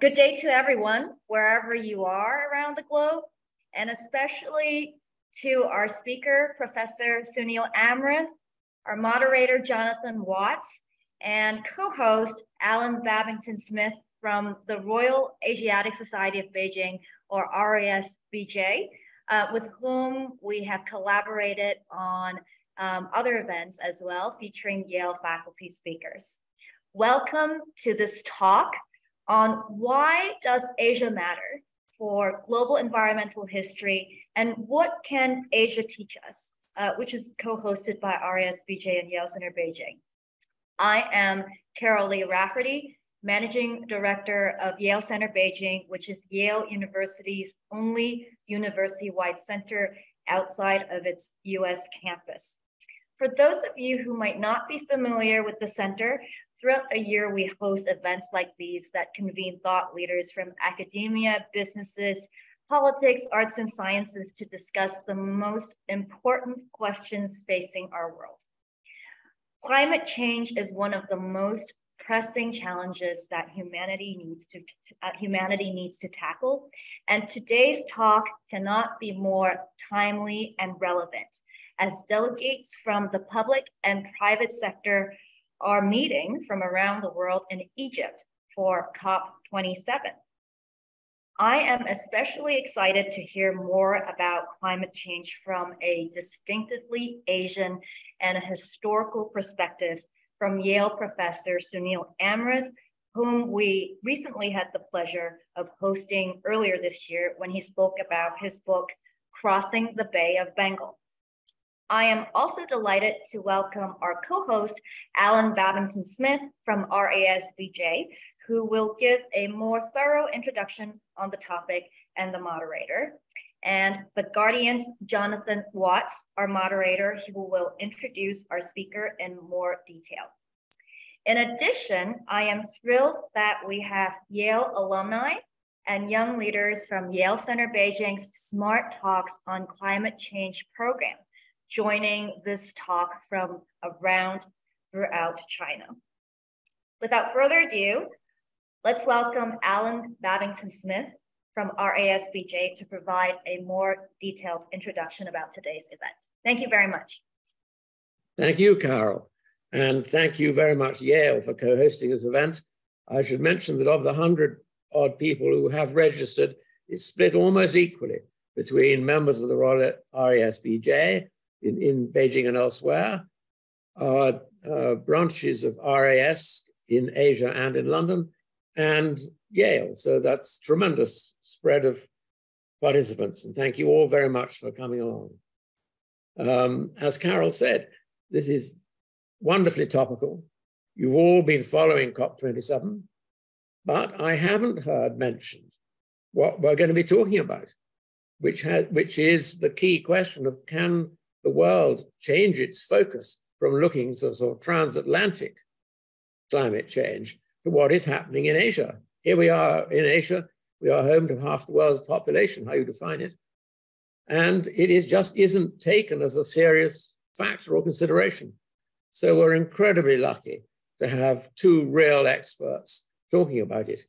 Good day to everyone, wherever you are around the globe, and especially to our speaker, Professor Sunil Amrith, our moderator, Jonathan Watts, and co-host, Alan Babington-Smith from the Royal Asiatic Society of Beijing, or RASBJ, with whom we have collaborated on other events as well, featuring Yale faculty speakers. Welcome to this talk on why does Asia matter for global environmental history and what can Asia teach us, which is co-hosted by RASBJ and Yale Center Beijing. I am Carol Lee Rafferty, Managing Director of Yale Center Beijing, which is Yale University's only university-wide center outside of its US campus. For those of you who might not be familiar with the center, throughout the year, we host events like these that convene thought leaders from academia, businesses, politics, arts, and sciences to discuss the most important questions facing our world. Climate change is one of the most pressing challenges that humanity needs to tackle, and today's talk cannot be more timely and relevant, as delegates from the public and private sector are meeting from around the world in Egypt for COP27. I am especially excited to hear more about climate change from a distinctively Asian and a historical perspective from Yale professor Sunil Amrith, whom we recently had the pleasure of hosting earlier this year when he spoke about his book, Crossing the Bay of Bengal. I am also delighted to welcome our co-host, Alan Babington-Smith from RASBJ, who will give a more thorough introduction on the topic, and the moderator. And the Guardian's Jonathan Watts, our moderator, who will introduce our speaker in more detail. In addition, I am thrilled that we have Yale alumni and young leaders from Yale Center Beijing's Smart Talks on Climate Change program, joining this talk from throughout China. Without further ado, let's welcome Alan Babington-Smith from RASBJ to provide a more detailed introduction about today's event. Thank you very much. Thank you, Carol. And thank you very much, Yale, for co-hosting this event. I should mention that of the 100-odd people who have registered, it's split almost equally between members of the Royal RASBJ in Beijing and elsewhere, branches of RAS in Asia and in London, and Yale. So that's tremendous spread of participants. And thank you all very much for coming along. As Carol said, this is wonderfully topical. You've all been following COP27, but I haven't heard mentioned what we're going to be talking about, which is the key question of can the world change its focus from looking to sort of transatlantic climate change to what is happening in Asia. Here we are in Asia. We are home to half the world's population, how you define it. And it is just isn't taken as a serious factor or consideration. So we're incredibly lucky to have two real experts talking about it.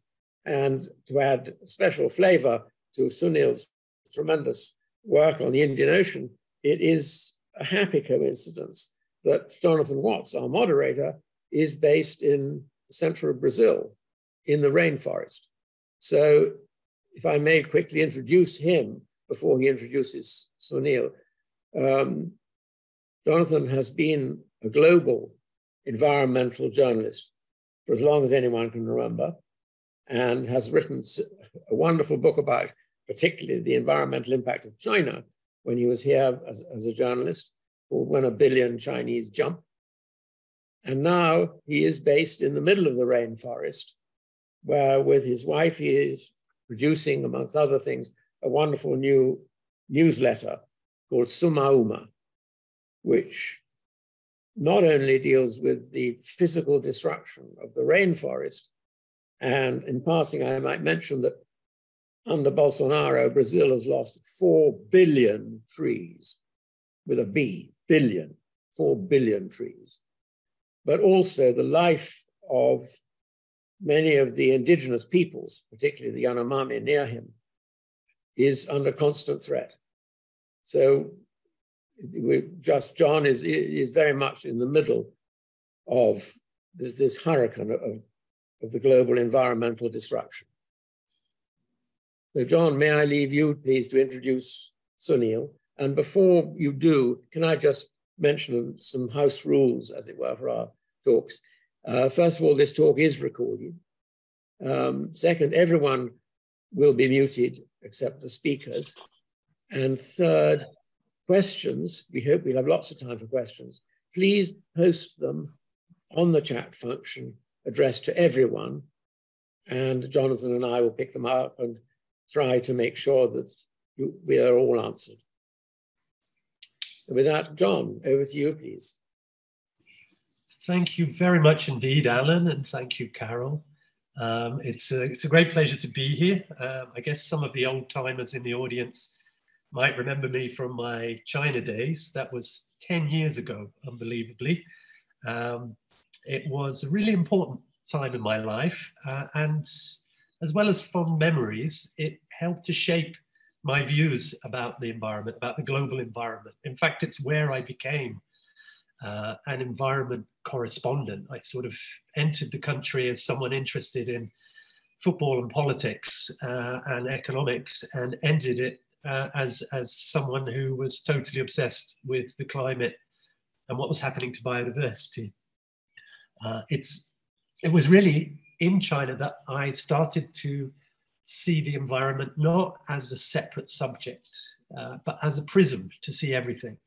And to add special flavor to Sunil's tremendous work on the Indian Ocean, it is a happy coincidence that Jonathan Watts, our moderator, is based in central Brazil in the rainforest. So if I may quickly introduce him before he introduces Sunil. Jonathan has been a global environmental journalist for as long as anyone can remember, and has written a wonderful book about particularly the environmental impact of China when he was here as a journalist, called When a Billion Chinese Jump. And now he is based in the middle of the rainforest, where with his wife, he is producing, amongst other things, a wonderful new newsletter called Sumauma, which not only deals with the physical destruction of the rainforest, and in passing, I might mention that under Bolsonaro, Brazil has lost 4 billion trees, with a B, billion, 4 billion trees, but also the life of many of the indigenous peoples, particularly the Yanomami near him, is under constant threat. So John is very much in the middle of this hurricane of the global environmental destruction. So John, may I leave you, please, to introduce Sunil? And before you do, can I just mention some house rules, as it were, for our talks? First of all, this talk is recorded. Second, everyone will be muted except the speakers. And third, questions, we hope we'll have lots of time for questions. Please post them on the chat function addressed to everyone. And Jonathan and I will pick them up and try to make sure that we are all answered. With that, John, over to you, please. Thank you very much indeed, Alan, and thank you, Carol. It's a great pleasure to be here. I guess some of the old timers in the audience might remember me from my China days. That was 10 years ago, unbelievably. It was a really important time in my life, and as well as fond memories, it helped to shape my views about the environment, about the global environment. In fact, it's where I became an environment correspondent. I sort of entered the country as someone interested in football and politics and economics, and ended it as someone who was totally obsessed with the climate and what was happening to biodiversity. It was really in China that I started to see the environment not as a separate subject, but as a prism to see everything.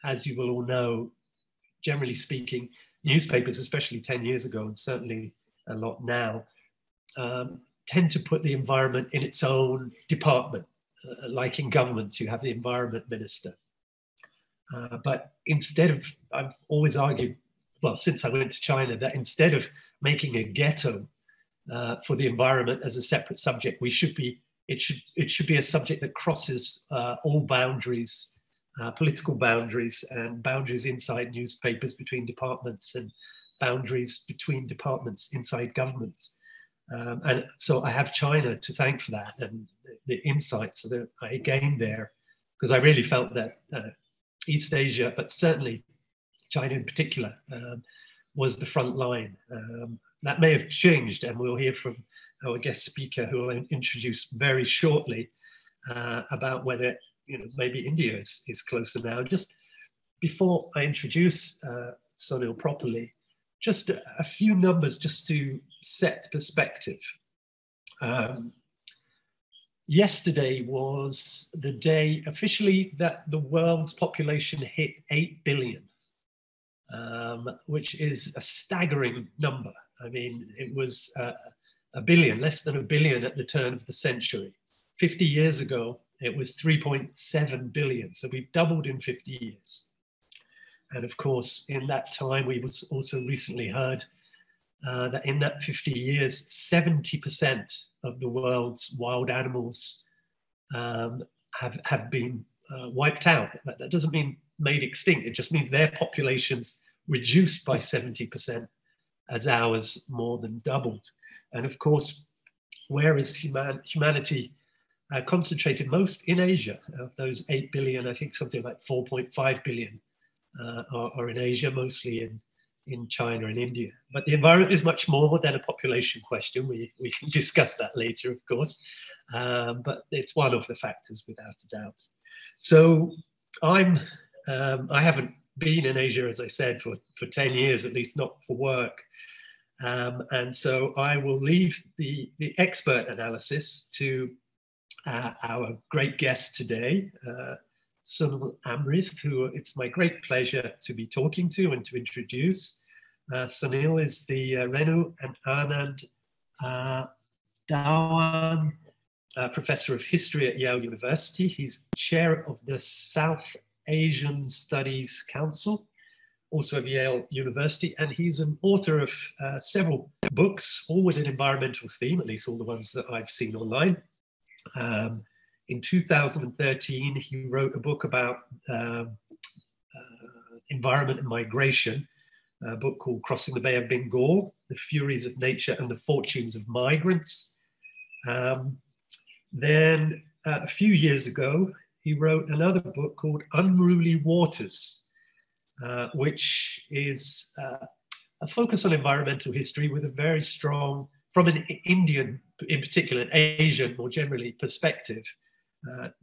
As you will all know, generally speaking, newspapers, especially 10 years ago, and certainly a lot now, tend to put the environment in its own department. Like in governments, you have the environment minister. But instead of, I've always argued, well, since I went to China, that instead of making a ghetto for the environment as a separate subject, it should be a subject that crosses all boundaries, political boundaries, and boundaries inside newspapers between departments, and boundaries between departments inside governments. And so I have China to thank for that, and the insights that I gained there, because I really felt that East Asia, but certainly China in particular, was the front line. That may have changed, and we'll hear from our guest speaker, who will introduce very shortly, about whether maybe India is closer now. Just before I introduce Sunil properly, just a few numbers just to set perspective. Yesterday was the day officially that the world's population hit 8 billion, which is a staggering number. I mean, it was a billion, less than a billion at the turn of the century. 50 years ago, it was 3.7 billion. So we've doubled in 50 years. And of course, in that time, we also recently heard that in that 50 years, 70% of the world's wild animals have been wiped out. That doesn't mean made extinct. It just means their populations reduced by 70% as ours more than doubled. And of course, where is humanity concentrated most? In Asia. Of those 8 billion, I think something like 4.5 billion are in Asia, mostly in China and India. But the environment is much more than a population question. We can discuss that later, of course. But it's one of the factors, without a doubt. So I haven't been in Asia, as I said, for 10 years, at least not for work. And so I will leave the expert analysis to our great guest today, Sunil Amrith, who it's my great pleasure to be talking to and to introduce. Sunil is the Renu and Anand Dhawan Professor of History at Yale University. He's chair of the South Asian Studies Council, also at Yale University, and he's an author of several books, all with an environmental theme, at least all the ones that I've seen online. In 2013, he wrote a book about environment and migration, a book called Crossing the Bay of Bengal, The Furies of Nature and the Fortunes of Migrants. Then a few years ago, he wrote another book called Unruly Waters, which is a focus on environmental history with a very strong, from an Indian, in particular, Asian more generally perspective,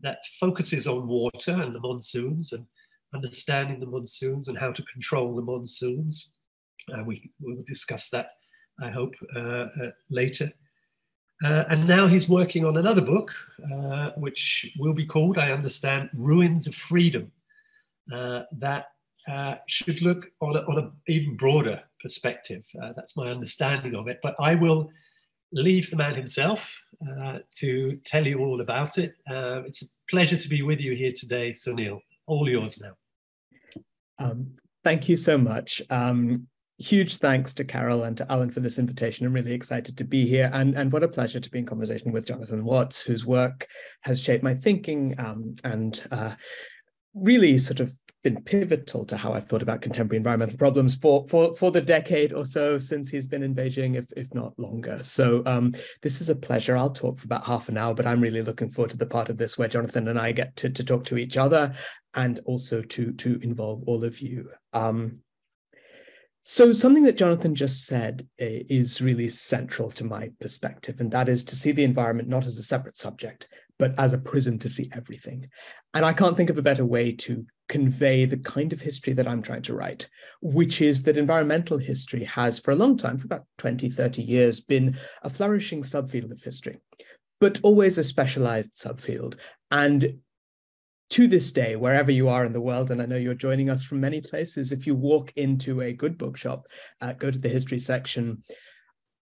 that focuses on water and the monsoons and understanding the monsoons and how to control the monsoons. We will discuss that, I hope, later. And now he's working on another book, which will be called, I understand, Ruins of Freedom, that should look on an even broader perspective. That's my understanding of it. But I will leave the man himself to tell you all about it. It's a pleasure to be with you here today, Sunil. All yours now. Thank you so much. Huge thanks to Carol and to Alan for this invitation. I'm really excited to be here, and what a pleasure to be in conversation with Jonathan Watts, whose work has shaped my thinking and really sort of been pivotal to how I've thought about contemporary environmental problems for the decade or so since he's been in Beijing, if not longer. So this is a pleasure. I'll talk for about half an hour, but I'm really looking forward to the part of this where Jonathan and I get to talk to each other and also to involve all of you. So something that Jonathan just said is really central to my perspective, and that is to see the environment not as a separate subject, but as a prism to see everything. And I can't think of a better way to convey the kind of history that I'm trying to write, which is that environmental history has for a long time, for about 20, 30 years, been a flourishing subfield of history, but always a specialized subfield. And to this day, wherever you are in the world, and I know you're joining us from many places, if you walk into a good bookshop, go to the history section,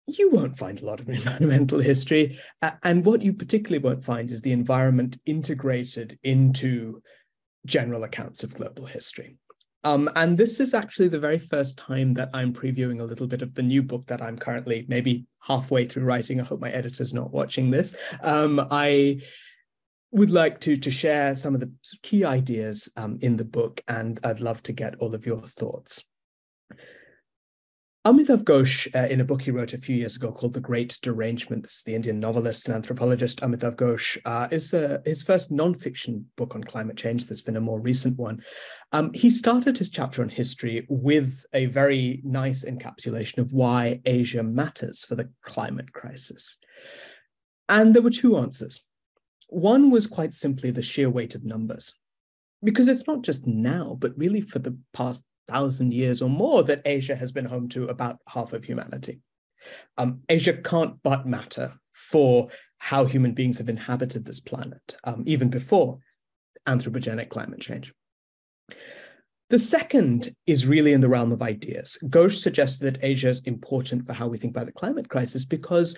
you won't find a lot of environmental history. And what you particularly won't find is the environment integrated into general accounts of global history. And this is actually the very first time that I'm previewing a little bit of the new book that I'm currently maybe halfway through writing. I hope my editor's not watching this. I would like to share some of the key ideas in the book, and I'd love to get all of your thoughts. Amitav Ghosh, in a book he wrote a few years ago called The Great Derangement, this is the Indian novelist and anthropologist Amitav Ghosh, is his first non-fiction book on climate change. There's been a more recent one. He started his chapter on history with a very nice encapsulation of why Asia matters for the climate crisis. And there were two answers. One was quite simply the sheer weight of numbers, because it's not just now, but really for the past 1,000 years or more that Asia has been home to about half of humanity. Asia can't but matter for how human beings have inhabited this planet, even before anthropogenic climate change. The second is really in the realm of ideas. Ghosh suggests that Asia is important for how we think about the climate crisis because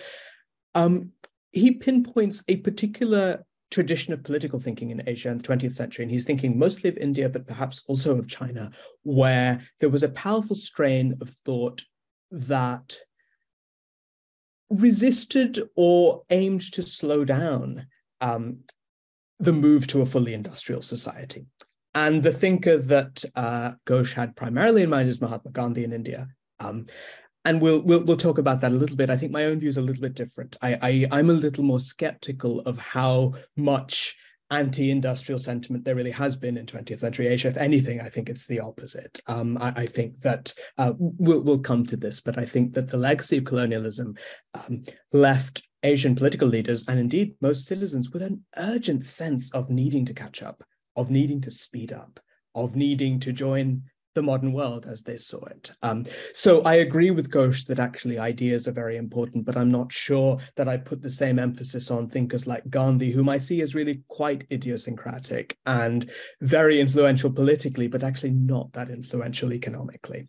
he pinpoints a particular tradition of political thinking in Asia in the 20th century, and he's thinking mostly of India, but perhaps also of China, where there was a powerful strain of thought that resisted or aimed to slow down the move to a fully industrial society. And the thinker that Ghosh had primarily in mind is Mahatma Gandhi in India. And we'll talk about that a little bit. I think my own view is a little bit different. I'm a little more skeptical of how much anti-industrial sentiment there really has been in 20th century Asia. If anything, I think it's the opposite. I think that we'll come to this, but I think that the legacy of colonialism left Asian political leaders, and indeed most citizens, with an urgent sense of needing to catch up, of needing to speed up, of needing to join the modern world as they saw it. So I agree with Ghosh that actually ideas are very important, but I'm not sure that I put the same emphasis on thinkers like Gandhi, whom I see as really quite idiosyncratic and very influential politically, but actually not that influential economically.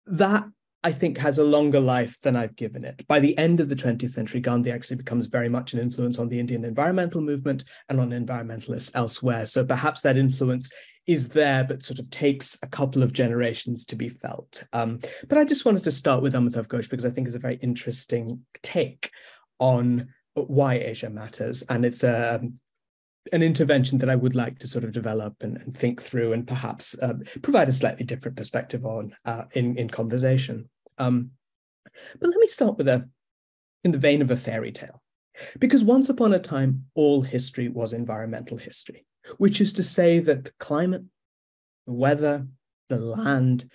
That, I think, has a longer life than I've given it. By the end of the 20th century, Gandhi actually becomes very much an influence on the Indian environmental movement and on environmentalists elsewhere. So perhaps that influence is there, but sort of takes a couple of generations to be felt. But I just wanted to start with Amitav Ghosh because I think it's a very interesting take on why Asia matters. And it's an intervention that I would like to sort of develop and think through and perhaps provide a slightly different perspective on in conversation. But let me start with in the vein of a fairy tale, because once upon a time, all history was environmental history, which is to say that the climate, the weather, the land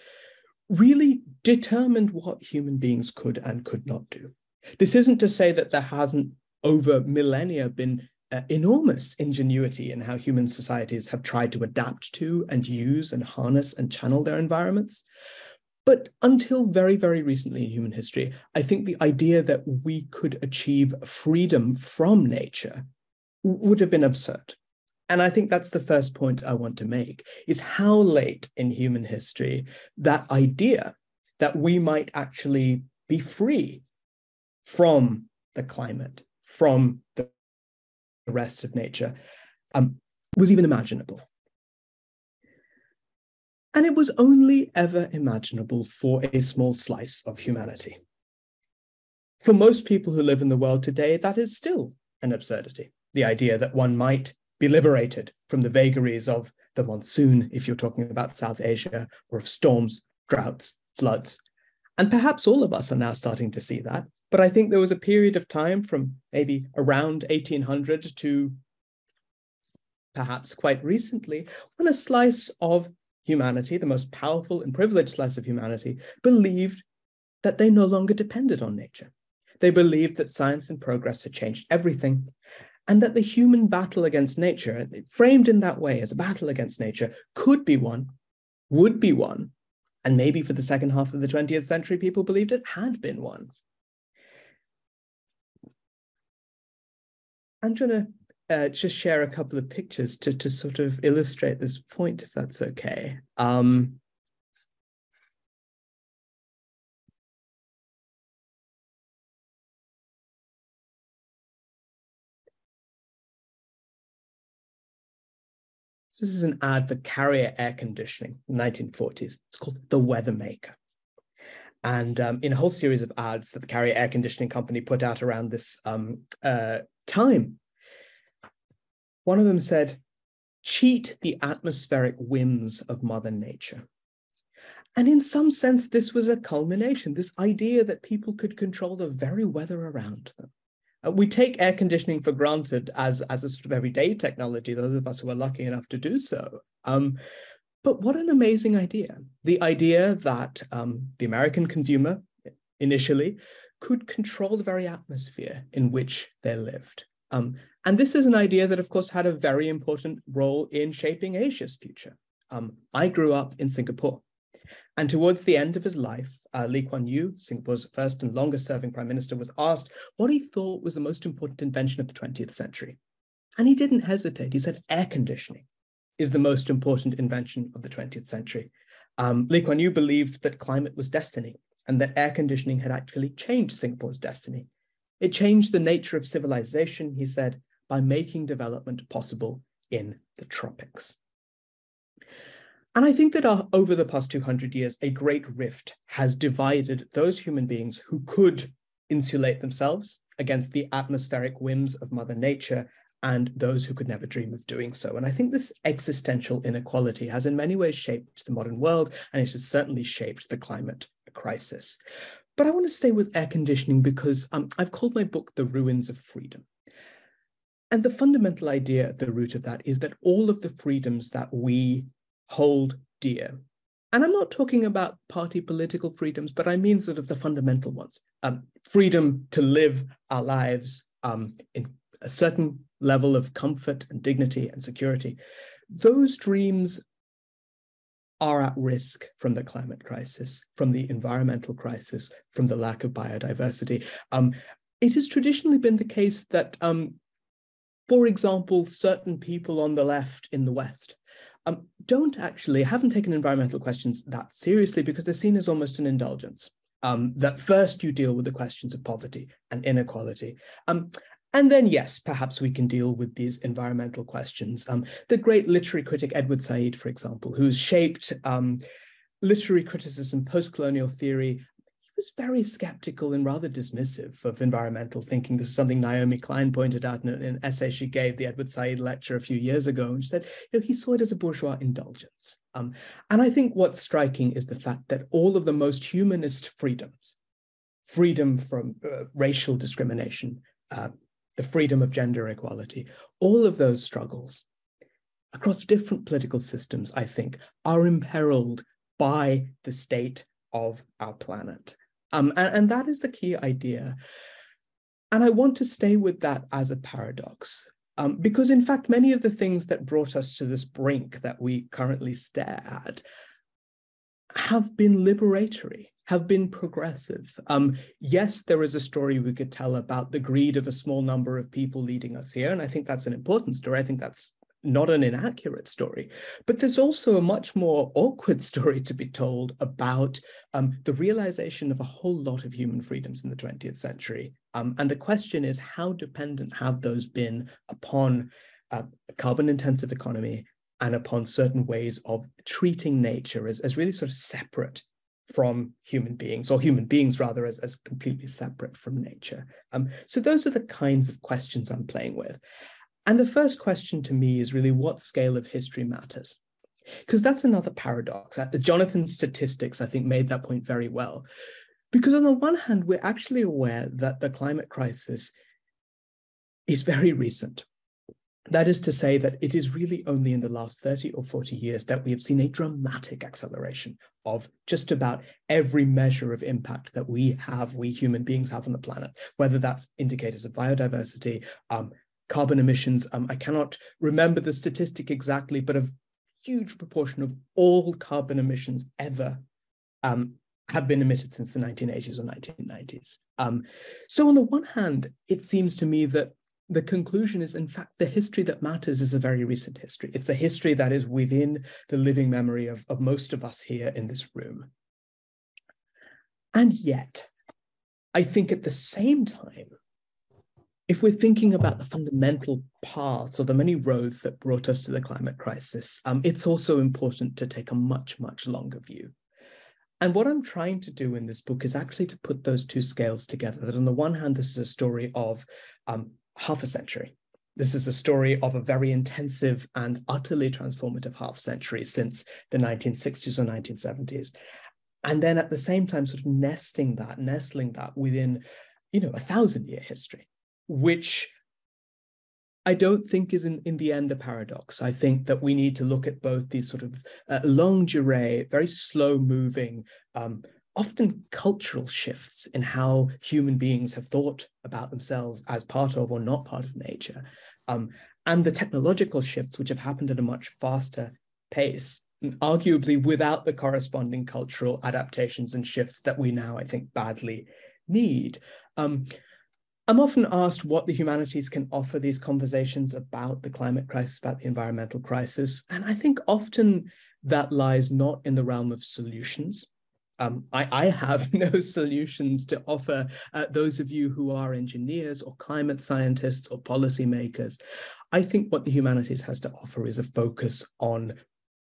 really determined what human beings could and could not do. This isn't to say that there hasn't over millennia been enormous ingenuity in how human societies have tried to adapt to and use and harness and channel their environments. But until very, very recently in human history, I think the idea that we could achieve freedom from nature would have been absurd. And I think that's the first point I want to make, is how late in human history that idea that we might actually be free from the climate, from the rest of nature, was even imaginable. And it was only ever imaginable for a small slice of humanity. For most people who live in the world today, that is still an absurdity. The idea that one might be liberated from the vagaries of the monsoon, if you're talking about South Asia, or of storms, droughts, floods. And perhaps all of us are now starting to see that. But I think there was a period of time from maybe around 1800 to perhaps quite recently, when a slice of humanity, the most powerful and privileged slice of humanity, believed that they no longer depended on nature. They believed that science and progress had changed everything, and that the human battle against nature, framed in that way as a battle against nature, could be won, would be won, and maybe for the second half of the 20th century, people believed it had been won. I'm trying to just share a couple of pictures to sort of illustrate this point, if that's okay. So this is an ad for Carrier air conditioning in the 1940s. It's called The Weathermaker. And in a whole series of ads that the Carrier air conditioning company put out around this time, one of them said, "Cheat the atmospheric whims of Mother Nature." And in some sense, this was a culmination, this idea that people could control the very weather around them. We take air conditioning for granted as a sort of everyday technology, those of us who are lucky enough to do so. But what an amazing idea. The idea that the American consumer initially could control the very atmosphere in which they lived. And this is an idea that, of course, had a very important role in shaping Asia's future. I grew up in Singapore. And towards the end of his life, Lee Kuan Yew, Singapore's first and longest serving prime minister, was asked what he thought was the most important invention of the 20th century. And he didn't hesitate. He said, air conditioning is the most important invention of the 20th century. Lee Kuan Yew believed that climate was destiny and that air conditioning had actually changed Singapore's destiny. It changed the nature of civilization, he said, by making development possible in the tropics. And I think that over the past 200 years, a great rift has divided those human beings who could insulate themselves against the atmospheric whims of Mother Nature and those who could never dream of doing so. And I think this existential inequality has in many ways shaped the modern world, and it has certainly shaped the climate crisis. But I want to stay with air conditioning because I've called my book The Ruins of Freedom. And the fundamental idea at the root of that is that all of the freedoms that we hold dear, and I'm not talking about party political freedoms, but I mean sort of the fundamental ones, freedom to live our lives in a certain level of comfort and dignity and security. Those dreams are at risk from the climate crisis, from the environmental crisis, from the lack of biodiversity. It has traditionally been the case that, for example, certain people on the left in the West haven't taken environmental questions that seriously because they're seen as almost an indulgence. That first you deal with the questions of poverty and inequality. And then, yes, perhaps we can deal with these environmental questions. The great literary critic Edward Said, for example, who's shaped literary criticism, post-colonial theory, he was very skeptical and rather dismissive of environmental thinking. This is something Naomi Klein pointed out in an essay she gave the Edward Said lecture a few years ago. And she said, he saw it as a bourgeois indulgence. And I think what's striking is the fact that all of the most humanist freedoms, freedom from racial discrimination, the freedom of gender equality, all of those struggles across different political systems, I think, are imperiled by the state of our planet. And that is the key idea. And I want to stay with that as a paradox, because in fact, many of the things that brought us to this brink that we currently stare at have been liberatory, have been progressive. Yes, there is a story we could tell about the greed of a small number of people leading us here. And I think that's an important story. I think that's not an inaccurate story, but there's also a much more awkward story to be told about the realization of a whole lot of human freedoms in the 20th century. And the question is, how dependent have those been upon a carbon-intensive economy and upon certain ways of treating nature as really sort of separate from human beings, or human beings rather as completely separate from nature. So those are the kinds of questions I'm playing with. And the first question to me is really, what scale of history matters? Because that's another paradox. Jonathan's statistics, I think, made that point very well. Because on the one hand, we're actually aware that the climate crisis is very recent. That is to say that it is really only in the last 30 or 40 years that we have seen a dramatic acceleration of just about every measure of impact that we human beings have on the planet, whether that's indicators of biodiversity, carbon emissions. I cannot remember the statistic exactly, but a huge proportion of all carbon emissions ever have been emitted since the 1980s or 1990s. So on the one hand, it seems to me that the conclusion is, in fact, the history that matters is a very recent history. It's a history that is within the living memory of most of us here in this room. And yet, I think at the same time, if we're thinking about the fundamental paths or the many roads that brought us to the climate crisis, it's also important to take a much, much longer view. And what I'm trying to do in this book is actually to put those two scales together. That on the one hand, this is a story of half a century. This is a story of a very intensive and utterly transformative half century since the 1960s or 1970s. And then at the same time, sort of nestling that within, a 1,000-year history, which I don't think is in the end a paradox. I think that we need to look at both these sort of longue durée, very slow moving, often cultural shifts in how human beings have thought about themselves as part of or not part of nature, and the technological shifts which have happened at a much faster pace, arguably without the corresponding cultural adaptations and shifts that we now, I think, badly need. I'm often asked what the humanities can offer these conversations about the climate crisis, about the environmental crisis. And I think often that lies not in the realm of solutions. I have no solutions to offer those of you who are engineers or climate scientists or policymakers. I think what the humanities has to offer is a focus on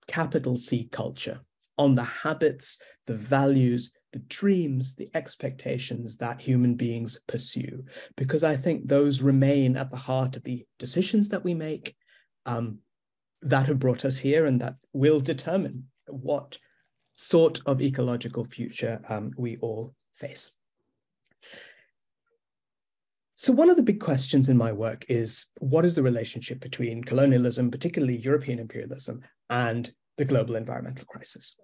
capital C culture, on the habits, the values, the dreams, the expectations that human beings pursue, because I think those remain at the heart of the decisions that we make that have brought us here and that will determine what sort of ecological future we all face. So one of the big questions in my work is, what is the relationship between colonialism, particularly European imperialism, and the global environmental crisis?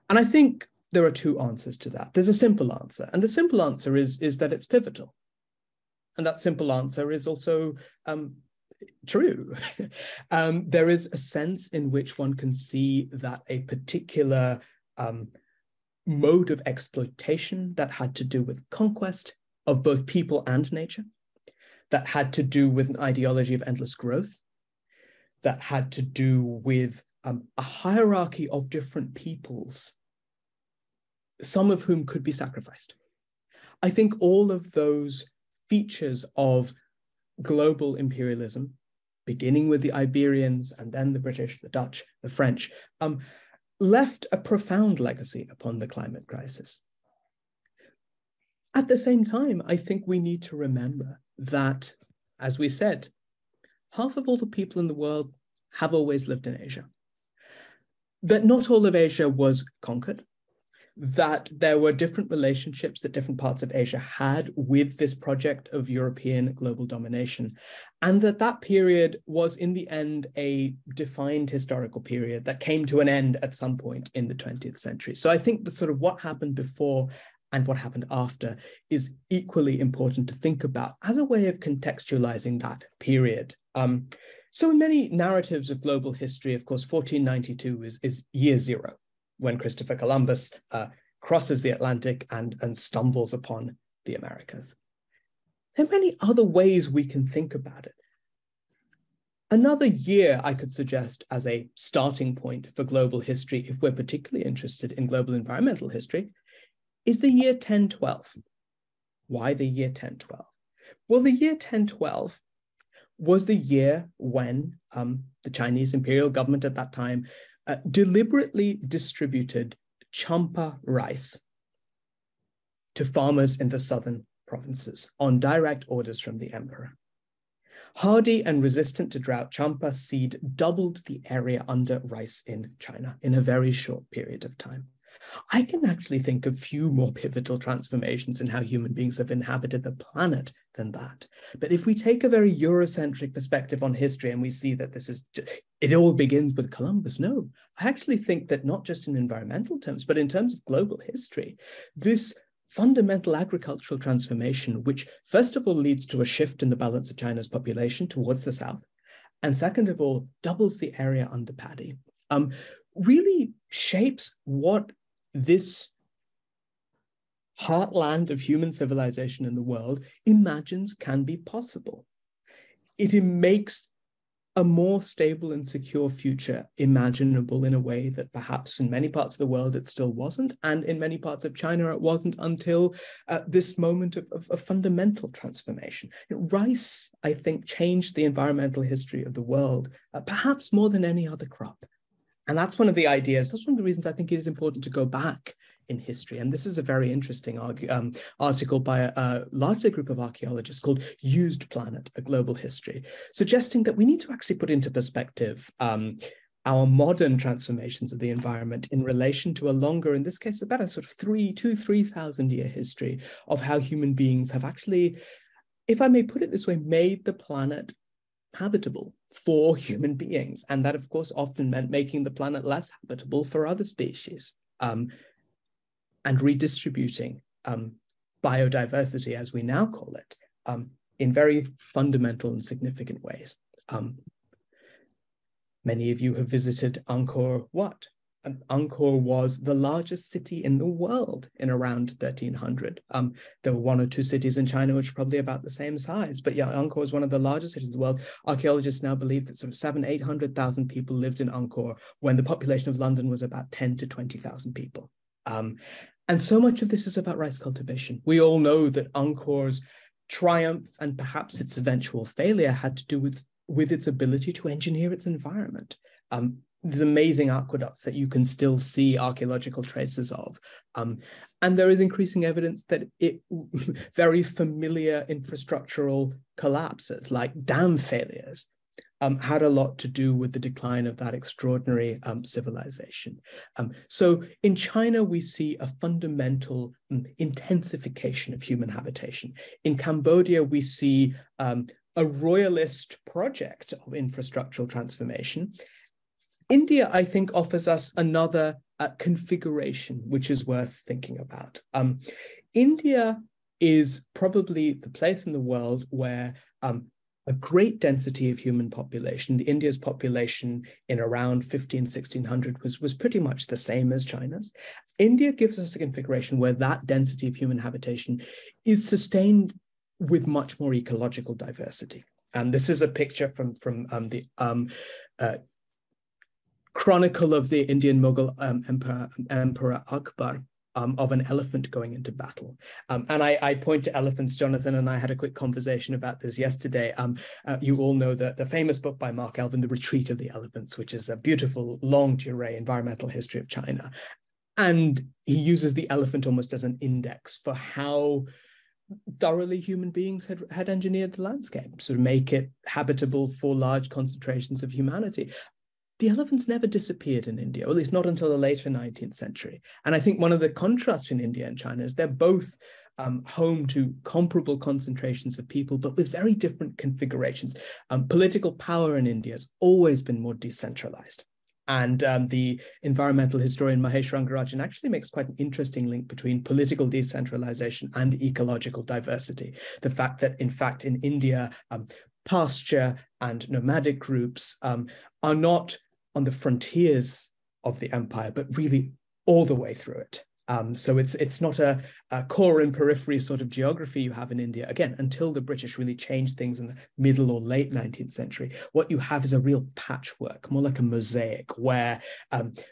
And I think there are two answers to that. There's a simple answer, and the simple answer is that it's pivotal. And that simple answer is also true. There is a sense in which one can see that a particular mode of exploitation that had to do with conquest of both people and nature, that had to do with an ideology of endless growth, that had to do with a hierarchy of different peoples, some of whom could be sacrificed. I think all of those features of global imperialism, beginning with the Iberians and then the British, the Dutch, the French, left a profound legacy upon the climate crisis. At the same time, I think we need to remember that, as we said, half of all the people in the world have always lived in Asia. That not all of Asia was conquered, that there were different relationships that different parts of Asia had with this project of European global domination, and that that period was in the end a defined historical period that came to an end at some point in the 20th century. So I think the sort of what happened before and what happened after is equally important to think about as a way of contextualizing that period. So in many narratives of global history, of course, 1492 is year zero, when Christopher Columbus crosses the Atlantic and stumbles upon the Americas. There are many other ways we can think about it. Another year I could suggest as a starting point for global history, if we're particularly interested in global environmental history, is the year 1012. Why the year 1012? Well, the year 1012 was the year when the Chinese imperial government at that time deliberately distributed champa rice to farmers in the southern provinces on direct orders from the emperor. Hardy and resistant to drought, champa seed doubled the area under rice in China in a very short period of time. I can actually think of few more pivotal transformations in how human beings have inhabited the planet than that. But if we take a very Eurocentric perspective on history and we see that it all begins with Columbus, no, I actually think that not just in environmental terms, but in terms of global history, this fundamental agricultural transformation, which first of all leads to a shift in the balance of China's population towards the south, and second of all, doubles the area under paddy, really shapes what this heartland of human civilization in the world imagines can be possible. It makes a more stable and secure future imaginable in a way that perhaps in many parts of the world it still wasn't, and in many parts of China it wasn't until this moment of fundamental transformation. Rice, I think, changed the environmental history of the world, perhaps more than any other crop. And that's one of the ideas, that's one of the reasons I think it is important to go back in history. And this is a very interesting article by a largely group of archaeologists called Used Planet, A Global History, suggesting that we need to actually put into perspective our modern transformations of the environment in relation to a longer, in this case, about a sort of 3,000 year history of how human beings have actually, if I may put it this way, made the planet habitable for human beings. And that, of course, often meant making the planet less habitable for other species, and redistributing biodiversity, as we now call it, in very fundamental and significant ways. Many of you have visited Angkor Wat. Angkor was the largest city in the world in around 1300. There were one or two cities in China which are probably about the same size, but yeah, Angkor is one of the largest cities in the world. Archaeologists now believe that sort of 700,000–800,000 people lived in Angkor when the population of London was about 10,000 to 20,000 people. And so much of this is about rice cultivation. We all know that Angkor's triumph and perhaps its eventual failure had to do with its ability to engineer its environment. There's amazing aqueducts that you can still see archaeological traces of. And there is increasing evidence that very familiar infrastructural collapses, like dam failures, had a lot to do with the decline of that extraordinary civilization. So in China, we see a fundamental intensification of human habitation. In Cambodia, we see a royalist project of infrastructural transformation. India, I think, offers us another configuration, which is worth thinking about. India is probably the place in the world where a great density of human population. India's population in around 1600 was pretty much the same as China's. India gives us a configuration where that density of human habitation is sustained with much more ecological diversity. And this is a picture from the Chronicle of the Indian Mughal Emperor Akbar, of an elephant going into battle. And I point to elephants. Jonathan and I had a quick conversation about this yesterday. You all know the famous book by Mark Elvin, The Retreat of the Elephants, which is a beautiful, longue durée environmental history of China. And he uses the elephant almost as an index for how thoroughly human beings had engineered the landscape, sort of make it habitable for large concentrations of humanity. The elephants never disappeared in India, or at least not until the later 19th century. And I think one of the contrasts in India and China is they're both home to comparable concentrations of people, but with very different configurations. Political power in India has always been more decentralized. And the environmental historian Mahesh Rangarajan actually makes quite an interesting link between political decentralization and ecological diversity. The fact that, in fact, in India, pasture and nomadic groups are not on the frontiers of the empire, but really all the way through it. So it's not a core and periphery sort of geography you have in India, again, until the British really changed things in the middle or late 19th century. What you have is a real patchwork, more like a mosaic, where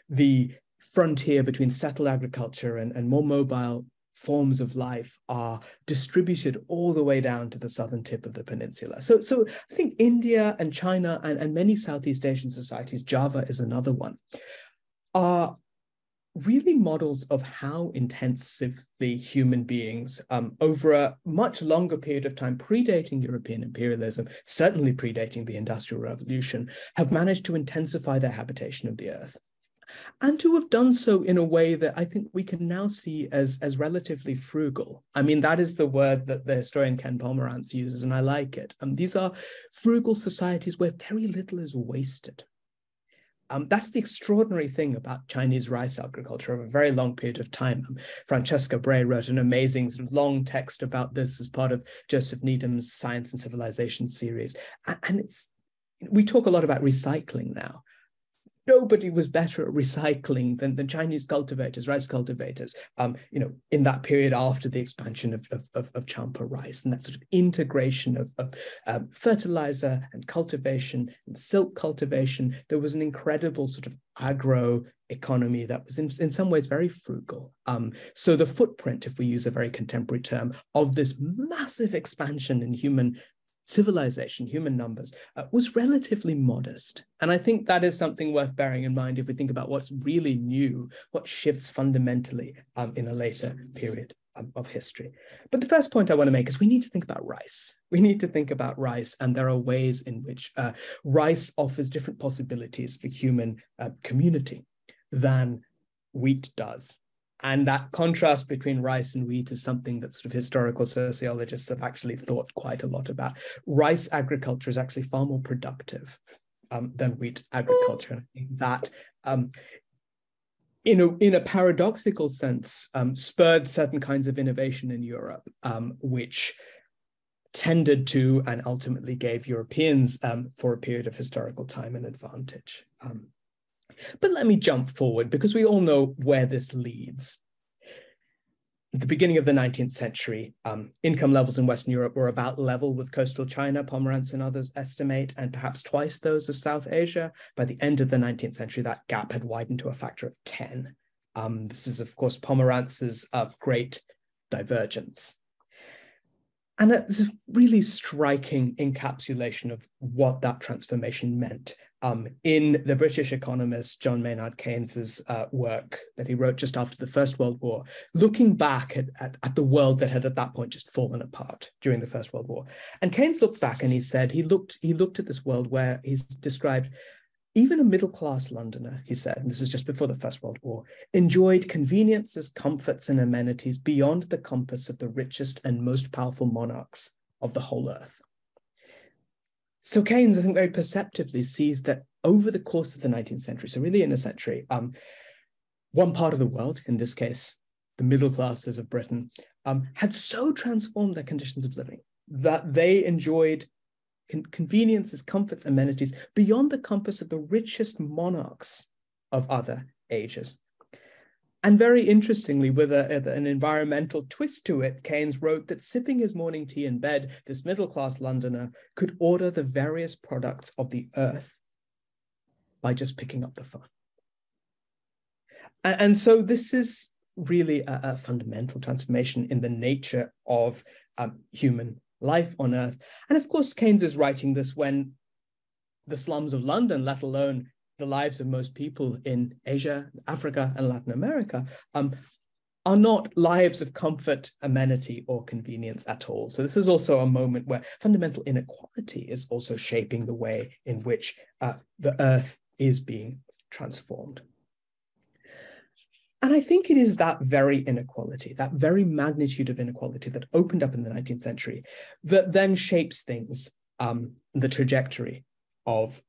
the frontier between settled agriculture and more mobile forms of life are distributed all the way down to the southern tip of the peninsula. So I think India and China and many Southeast Asian societies, Java is another one, are really models of how intensively human beings over a much longer period of time, predating European imperialism, certainly predating the Industrial Revolution, have managed to intensify their habitation of the earth. And to have done so in a way that I think we can now see as relatively frugal. I mean, that is the word that the historian Ken Pomerantz uses, and I like it. These are frugal societies where very little is wasted. That's the extraordinary thing about Chinese rice agriculture over a very long period of time. Francesca Bray wrote an amazing sort of long text about this as part of Joseph Needham's Science and Civilization series. And we talk a lot about recycling now. Nobody was better at recycling than Chinese cultivators, rice cultivators, in that period after the expansion of Champa rice, and that sort of integration of fertilizer and cultivation and silk cultivation. There was an incredible sort of agro economy that was in some ways very frugal. So the footprint, if we use a very contemporary term, of this massive expansion in human civilization, human numbers, was relatively modest. And I think that is something worth bearing in mind if we think about what's really new, what shifts fundamentally in a later period of history. But the first point I want to make is we need to think about rice. We need to think about rice, and there are ways in which rice offers different possibilities for human community than wheat does. And that contrast between rice and wheat is something that sort of historical sociologists have actually thought quite a lot about. Rice agriculture is actually far more productive than wheat agriculture. And I think that, in a paradoxical sense, spurred certain kinds of innovation in Europe, which tended to and ultimately gave Europeans, for a period of historical time, an advantage. But let me jump forward, because we all know where this leads. At the beginning of the 19th century, income levels in Western Europe were about level with coastal China, Pomerantz and others estimate, and perhaps twice those of South Asia. By the end of the 19th century, that gap had widened to a factor of 10. This is, of course, Pomerantz's great divergence. And it's a really striking encapsulation of what that transformation meant in the British economist John Maynard Keynes's work that he wrote just after the First World War, looking back at the world that had at that point just fallen apart during the First World War. And Keynes looked back and he said, he looked at this world where he's described even a middle-class Londoner, he said, and this is just before the First World War, enjoyed conveniences, comforts, and amenities beyond the compass of the richest and most powerful monarchs of the whole earth. So Keynes, I think, very perceptively sees that over the course of the 19th century, so really in a century, one part of the world, in this case, the middle classes of Britain, had so transformed their conditions of living that they enjoyed conveniences, comforts, amenities beyond the compass of the richest monarchs of other ages. And very interestingly, with an environmental twist to it, Keynes wrote that sipping his morning tea in bed, this middle-class Londoner could order the various products of the earth by just picking up the phone. And so this is really a fundamental transformation in the nature of human life on earth. And of course, Keynes is writing this when the slums of London, let alone the lives of most people in Asia, Africa, and Latin America are not lives of comfort, amenity, or convenience at all. So this is also a moment where fundamental inequality is also shaping the way in which the earth is being transformed. And I think it is that very inequality, that very magnitude of inequality that opened up in the 19th century that then shapes things, the trajectory of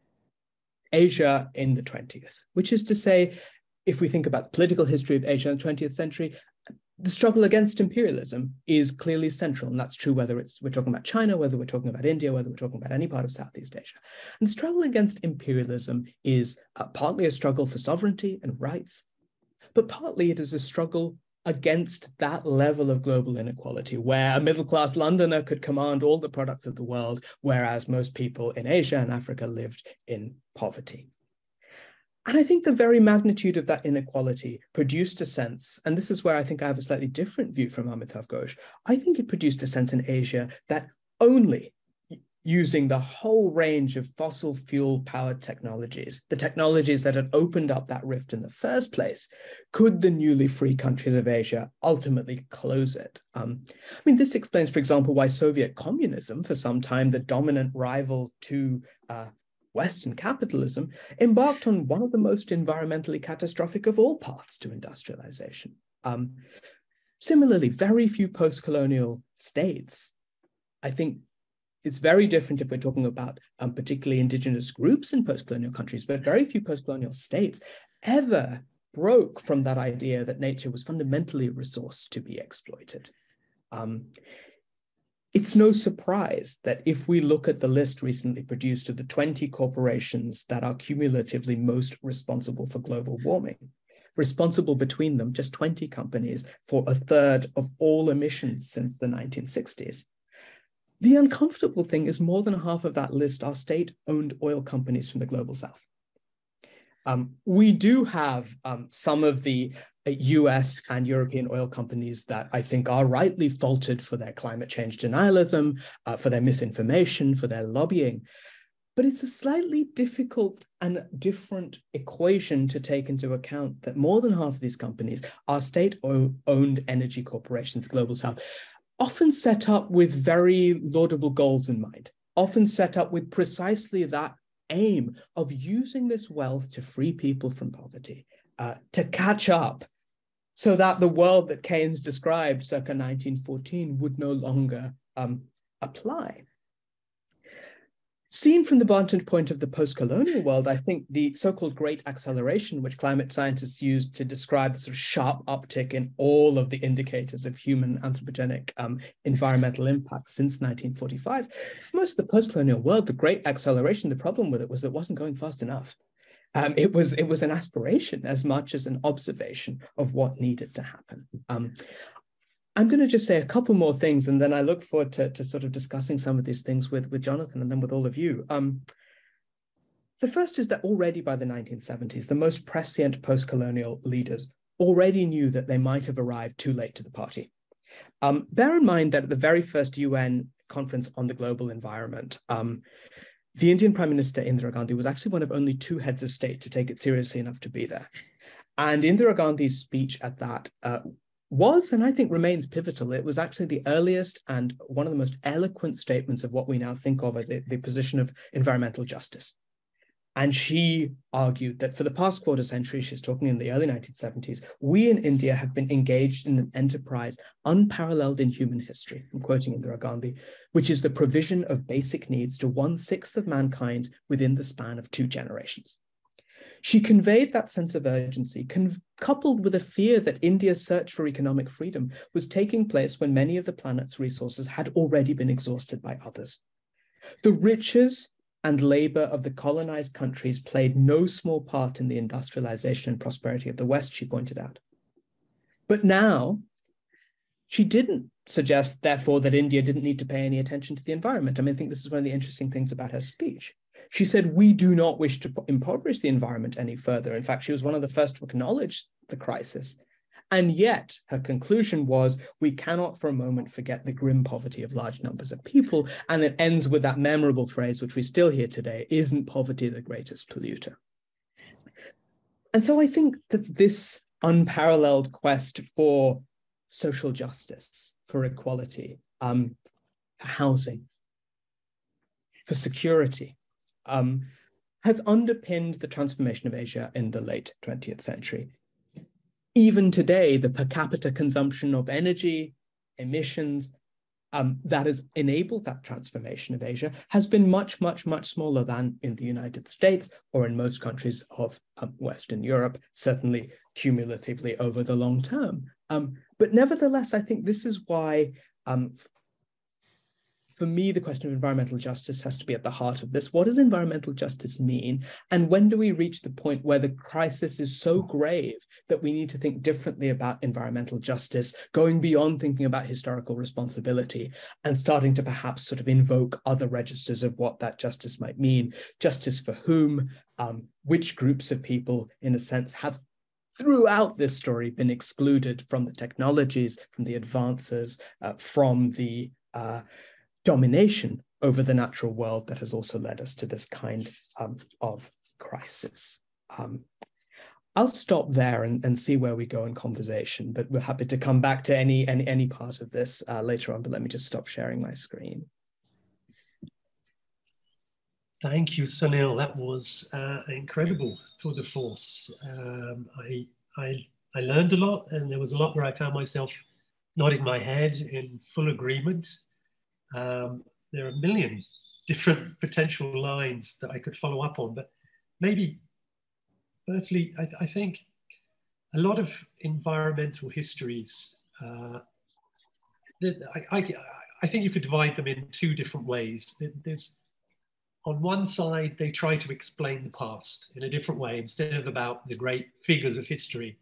Asia in the 20th, which is to say, if we think about the political history of Asia in the 20th century, the struggle against imperialism is clearly central. And that's true whether we're talking about China, whether we're talking about India, whether we're talking about any part of Southeast Asia. And the struggle against imperialism is partly a struggle for sovereignty and rights, but partly it is a struggle against that level of global inequality where a middle-class Londoner could command all the products of the world, whereas most people in Asia and Africa lived in poverty. And I think the very magnitude of that inequality produced a sense, and this is where I think I have a slightly different view from Amitav Ghosh, I think it produced a sense in Asia that only using the whole range of fossil fuel powered technologies, the technologies that had opened up that rift in the first place, could the newly free countries of Asia ultimately close it. I mean, this explains, for example, why Soviet communism, for some time the dominant rival to Western capitalism, embarked on one of the most environmentally catastrophic of all paths to industrialization. Similarly, very few post-colonial states, I think it's very different if we're talking about particularly indigenous groups in post-colonial countries, but very few post-colonial states ever broke from that idea that nature was fundamentally a resource to be exploited. It's no surprise that if we look at the list recently produced of the 20 corporations that are cumulatively most responsible for global warming, responsible between them, just 20 companies for a third of all emissions since the 1960s. The uncomfortable thing is more than half of that list are state-owned oil companies from the global south. We do have some of the US and European oil companies that I think are rightly faulted for their climate change denialism, for their misinformation, for their lobbying. But it's a slightly difficult and different equation to take into account that more than half of these companies are state-owned energy corporations, the global south, often set up with very laudable goals in mind, often set up with precisely that aim of using this wealth to free people from poverty, to catch up, so that the world that Keynes described circa 1914 would no longer apply. Seen from the vantage point of the post-colonial world, I think the so-called great acceleration, which climate scientists use to describe the sort of sharp uptick in all of the indicators of human anthropogenic environmental impact since 1945, for most of the post-colonial world, the great acceleration, the problem with it was that it wasn't going fast enough. It was an aspiration as much as an observation of what needed to happen. I'm going to just say a couple more things, and then I look forward to sort of discussing some of these things with Jonathan and then with all of you. The first is that already by the 1970s, the most prescient post-colonial leaders already knew that they might have arrived too late to the party. Bear in mind that at the very first UN conference on the global environment, the Indian Prime Minister Indira Gandhi was actually one of only 2 heads of state to take it seriously enough to be there. And Indira Gandhi's speech at that was, and I think remains, pivotal. It was actually the earliest and one of the most eloquent statements of what we now think of as the position of environmental justice. And she argued that for the past quarter century, she's talking in the early 1970s, we in India have been engaged in an enterprise unparalleled in human history, I'm quoting Indira Gandhi, which is the provision of basic needs to 1/6 of mankind within the span of 2 generations. She conveyed that sense of urgency, coupled with a fear that India's search for economic freedom was taking place when many of the planet's resources had already been exhausted by others. The riches and labor of the colonized countries played no small part in the industrialization and prosperity of the West, she pointed out. But now, she didn't suggest, therefore, that India didn't need to pay any attention to the environment. I mean, I think this is one of the interesting things about her speech. She said, we do not wish to impoverish the environment any further. In fact, she was one of the first to acknowledge the crisis. And yet her conclusion was, we cannot for a moment forget the grim poverty of large numbers of people. And it ends with that memorable phrase, which we still hear today, isn't poverty the greatest polluter? And so I think that this unparalleled quest for social justice, for equality, for housing, for security, has underpinned the transformation of Asia in the late 20th century. Even today, the per capita consumption of energy, emissions, that has enabled that transformation of Asia has been much, much, much smaller than in the United States or in most countries of Western Europe, certainly cumulatively over the long term. But nevertheless, I think this is why, for me, the question of environmental justice has to be at the heart of this. What does environmental justice mean? And when do we reach the point where the crisis is so grave that we need to think differently about environmental justice, going beyond thinking about historical responsibility and starting to perhaps sort of invoke other registers of what that justice might mean? Justice for whom? Which groups of people, in a sense, have throughout this story been excluded from the technologies, from the advances, from the domination over the natural world that has also led us to this kind of crisis. I'll stop there and see where we go in conversation, but we're happy to come back to any part of this later on, but let me just stop sharing my screen. Thank you, Sunil. That was an incredible tour de force. I learned a lot, and there was a lot where I found myself nodding my head in full agreement. There are a million different potential lines that I could follow up on, but maybe firstly, I think a lot of environmental histories, I think you could divide them in two different ways. There's, on one side, they try to explain the past in a different way. Instead of about the great figures of history,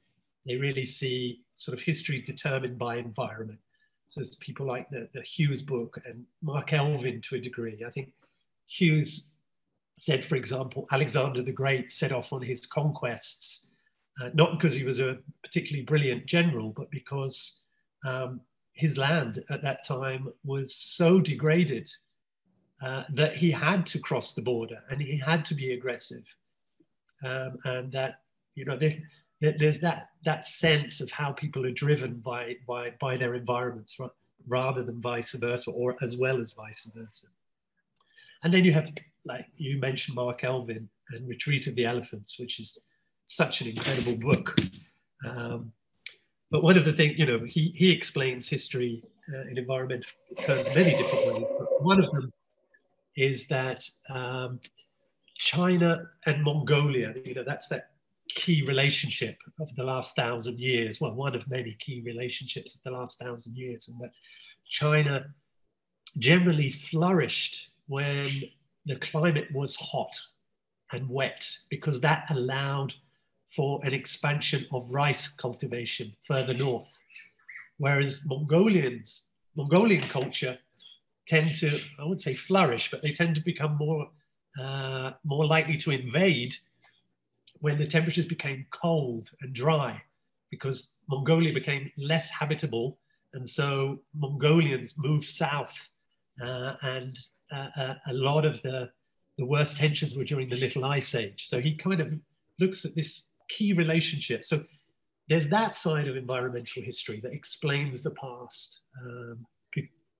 they really see sort of history determined by environment. So there's people like the Hughes book and Mark Elvin to a degree. I think Hughes said, for example, Alexander the Great set off on his conquests, not because he was a particularly brilliant general, but because his land at that time was so degraded that he had to cross the border and he had to be aggressive. And that, you know, there's that sense of how people are driven by their environments, rather than vice versa, or as well as vice versa. And then you have, like you mentioned, Mark Elvin and Retreat of the Elephants, which is such an incredible book. But one of the things, you know, he explains history in environmental terms many different ways. But one of them is that China and Mongolia, you know, that's that key relationship of the last 1,000 years, well, one of many key relationships of the last 1,000 years, and that China generally flourished when the climate was hot and wet, because that allowed for an expansion of rice cultivation further north. Whereas Mongolian culture tend to, I wouldn't say flourish, but they tend to become more likely to invade when the temperatures became cold and dry, because Mongolia became less habitable. And so Mongolians moved south, and a lot of the worst tensions were during the Little Ice Age. So he kind of looks at this key relationship. So there's that side of environmental history that explains the past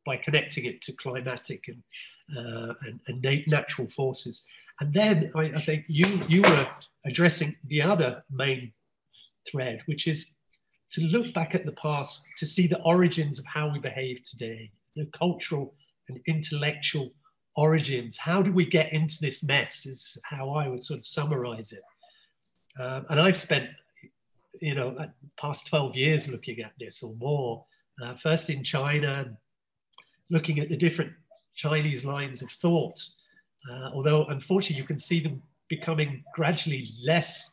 by connecting it to climatic and natural forces. And then I think you were addressing the other main thread, which is to look back at the past to see the origins of how we behave today, the cultural and intellectual origins. How do we get into this mess is how I would sort of summarize it. And I've spent, you know, the past 12 years looking at this or more, first in China, looking at the different Chinese lines of thought. Although unfortunately you can see them becoming gradually less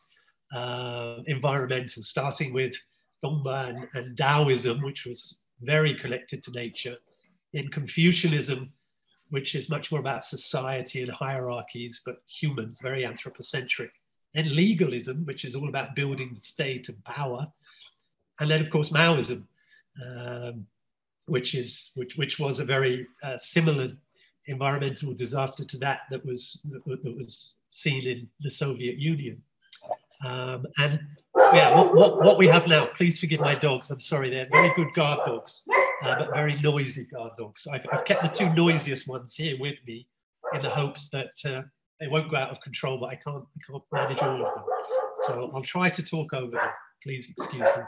environmental, starting with Dongba and Taoism, which was very connected to nature, in Confucianism, which is much more about society and hierarchies, but humans, very anthropocentric, and legalism, which is all about building the state and power, and then of course Maoism, which was a very similar environmental disaster to that was seen in the Soviet Union. And yeah, what we have now, please forgive my dogs, I'm sorry, they're very good guard dogs, but very noisy guard dogs. I've kept the two noisiest ones here with me in the hopes that they won't go out of control, but I can't manage all of them. So I'll try to talk over them, please excuse me.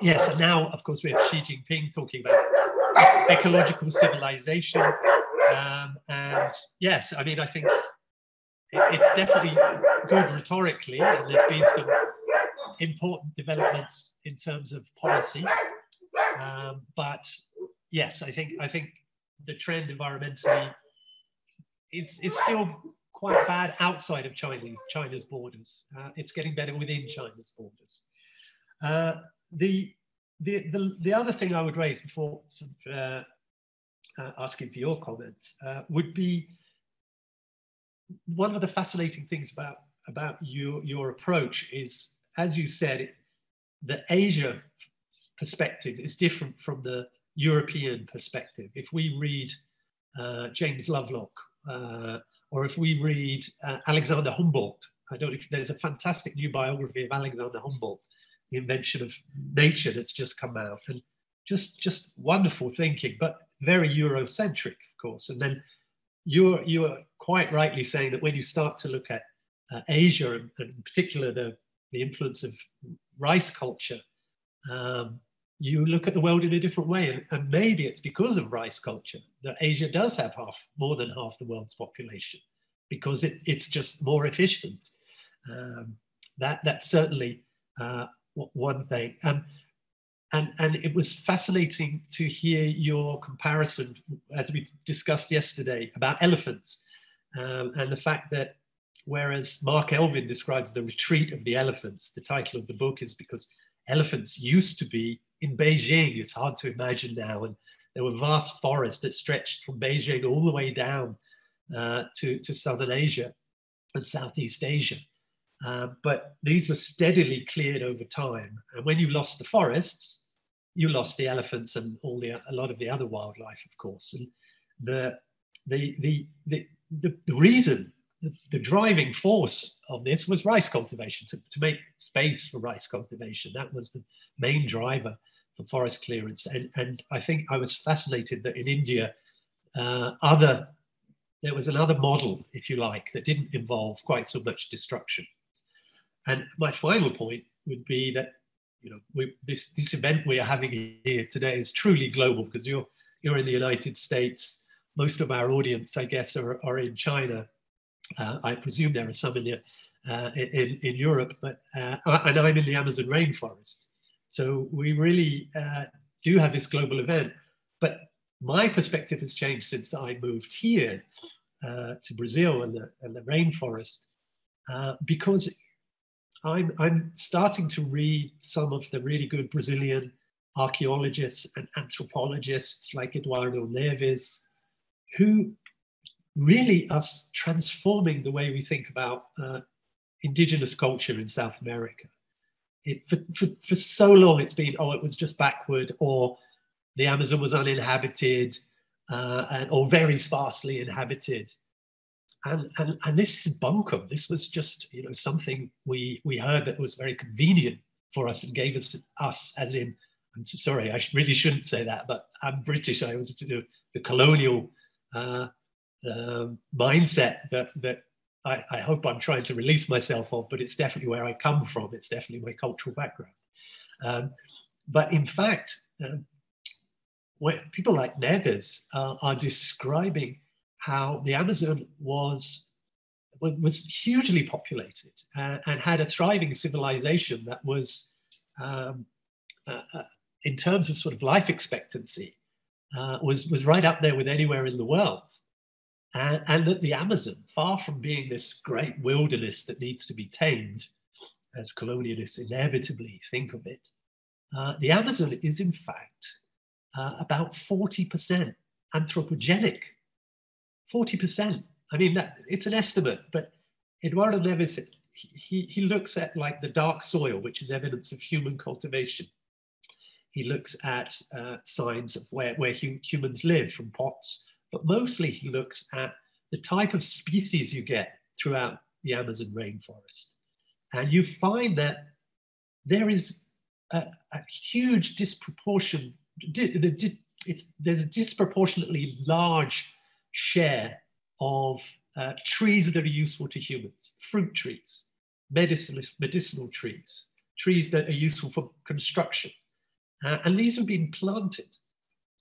Yes, and now, of course, we have Xi Jinping talking about ecological civilization. And yes, I mean, I think it's definitely good rhetorically, and there's been some important developments in terms of policy. But yes, I think the trend environmentally is still quite bad outside of China's borders. It's getting better within China's borders. The other thing I would raise before sort of, asking for your comments would be one of the fascinating things about your approach is, as you said, the Asia perspective is different from the European perspective. If we read James Lovelock, or if we read Alexander Humboldt, I don't know if there's a fantastic new biography of Alexander Humboldt, The Invention of Nature, that's just come out, and just wonderful thinking, but very Eurocentric, of course. And then you are quite rightly saying that when you start to look at Asia, and in particular the influence of rice culture, you look at the world in a different way. And maybe it's because of rice culture that Asia does have more than half the world's population, because it's just more efficient. That's certainly one thing. And it was fascinating to hear your comparison, as we discussed yesterday, about elephants, and the fact that whereas Mark Elvin describes the retreat of the elephants, the title of the book is because elephants used to be in Beijing. It's hard to imagine now. And there were vast forests that stretched from Beijing all the way down to Southern A and Southeast Asia. But these were steadily cleared over time. And when you lost the forests, you lost the elephants and a lot of the other wildlife, of course. And the reason, the driving force of this was rice cultivation, to make space for rice cultivation. That was the main driver for forest clearance. And I think I was fascinated that in India, there was another model, if you like, that didn't involve quite so much destruction. And my final point would be that, you know, this event we are having here today is truly global, because you're in the United States. Most of our audience, I guess, are in China. I presume there are some in Europe, but and I'm in the Amazon rainforest. So we really do have this global event. But my perspective has changed since I moved here to Brazil and the rainforest, because I'm starting to read some of the really good Brazilian archaeologists and anthropologists like Eduardo Neves, who really are transforming the way we think about indigenous culture in South America. For so long it's been, oh, it was just backward, or the Amazon was uninhabited, or very sparsely inhabited. And this is bunkum. This was just, you know, something we heard that was very convenient for us and gave us as in, I'm sorry, I really shouldn't say that, but I'm British. I wanted to do the colonial mindset that I hope I'm trying to release myself of, but it's definitely where I come from. It's definitely my cultural background. But in fact, where people like Neves are describing how the Amazon was hugely populated and had a thriving civilization that was, in terms of sort of life expectancy, was right up there with anywhere in the world. And that the Amazon, far from being this great wilderness that needs to be tamed, as colonialists inevitably think of it, the Amazon is in fact about 40% anthropogenic. 40%. I mean, it's an estimate, but Eduardo Neves, he looks at like the dark soil, which is evidence of human cultivation. He looks at signs of where humans live from pots, but mostly he looks at the type of species you get throughout the Amazon rainforest. And you find that there is a huge disproportion. There's a disproportionately large share of trees that are useful to humans, fruit trees, medicinal trees, trees that are useful for construction. And these have been planted.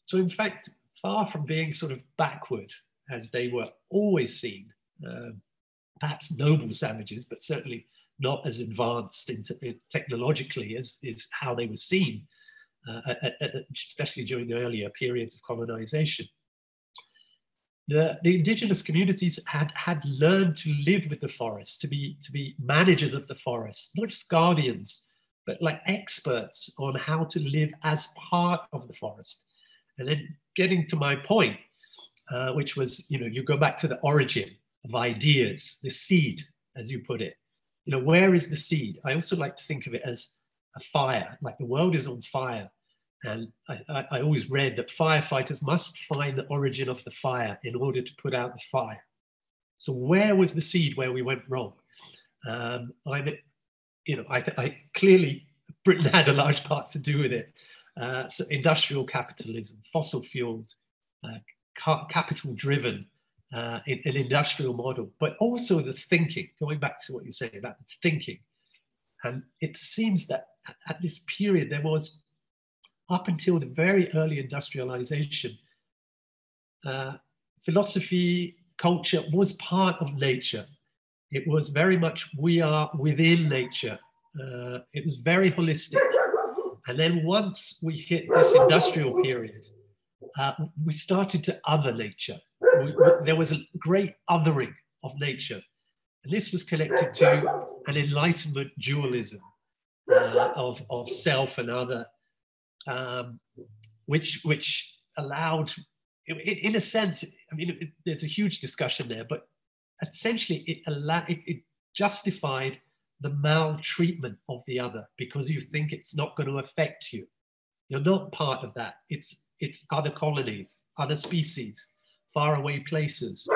So in fact, far from being sort of backward, as they were always seen, perhaps noble savages, but certainly not as advanced technologically as is how they were seen, especially during the earlier periods of colonization. The indigenous communities had learned to live with the forest, to be managers of the forest, not just guardians, but like experts on how to live as part of the forest. And then getting to my point, which was, you go back to the origin of ideas, the seed, as you put it. Where is the seed? I also like to think of it as a fire, like the world is on fire. And I always read that firefighters must find the origin of the fire in order to put out the fire. So where was the seed where we went wrong? I clearly Britain had a large part to do with it. So industrial capitalism, fossil fueled, capital driven, an industrial model, but also the thinking, going back to what you say about the thinking. And it seems that at this period, there was, up until the very early industrialization, philosophy, culture was part of nature. It was very much, we are within nature. It was very holistic. And then once we hit this industrial period, we started to other nature. There was a great othering of nature. And this was connected to an Enlightenment dualism of self and other, which allowed, in a sense, there's a huge discussion there, but essentially it justified the maltreatment of the other because you think it's not going to affect you. You're not part of that. It's other colonies, other species, faraway places.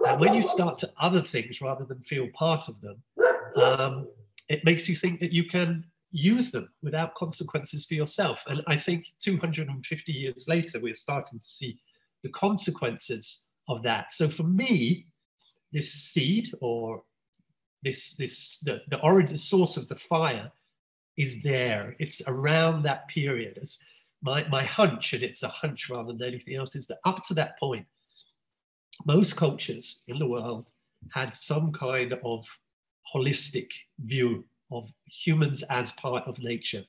And when you start to other things rather than feel part of them, it makes you think that you can use them without consequences for yourself. And I think 250 years later, we're starting to see the consequences of that. So for me, this seed, or the origin source of the fire, is there. It's around that period. As my hunch, and it's a hunch rather than anything else, is that up to that point, most cultures in the world had some kind of holistic view of humans as part of nature.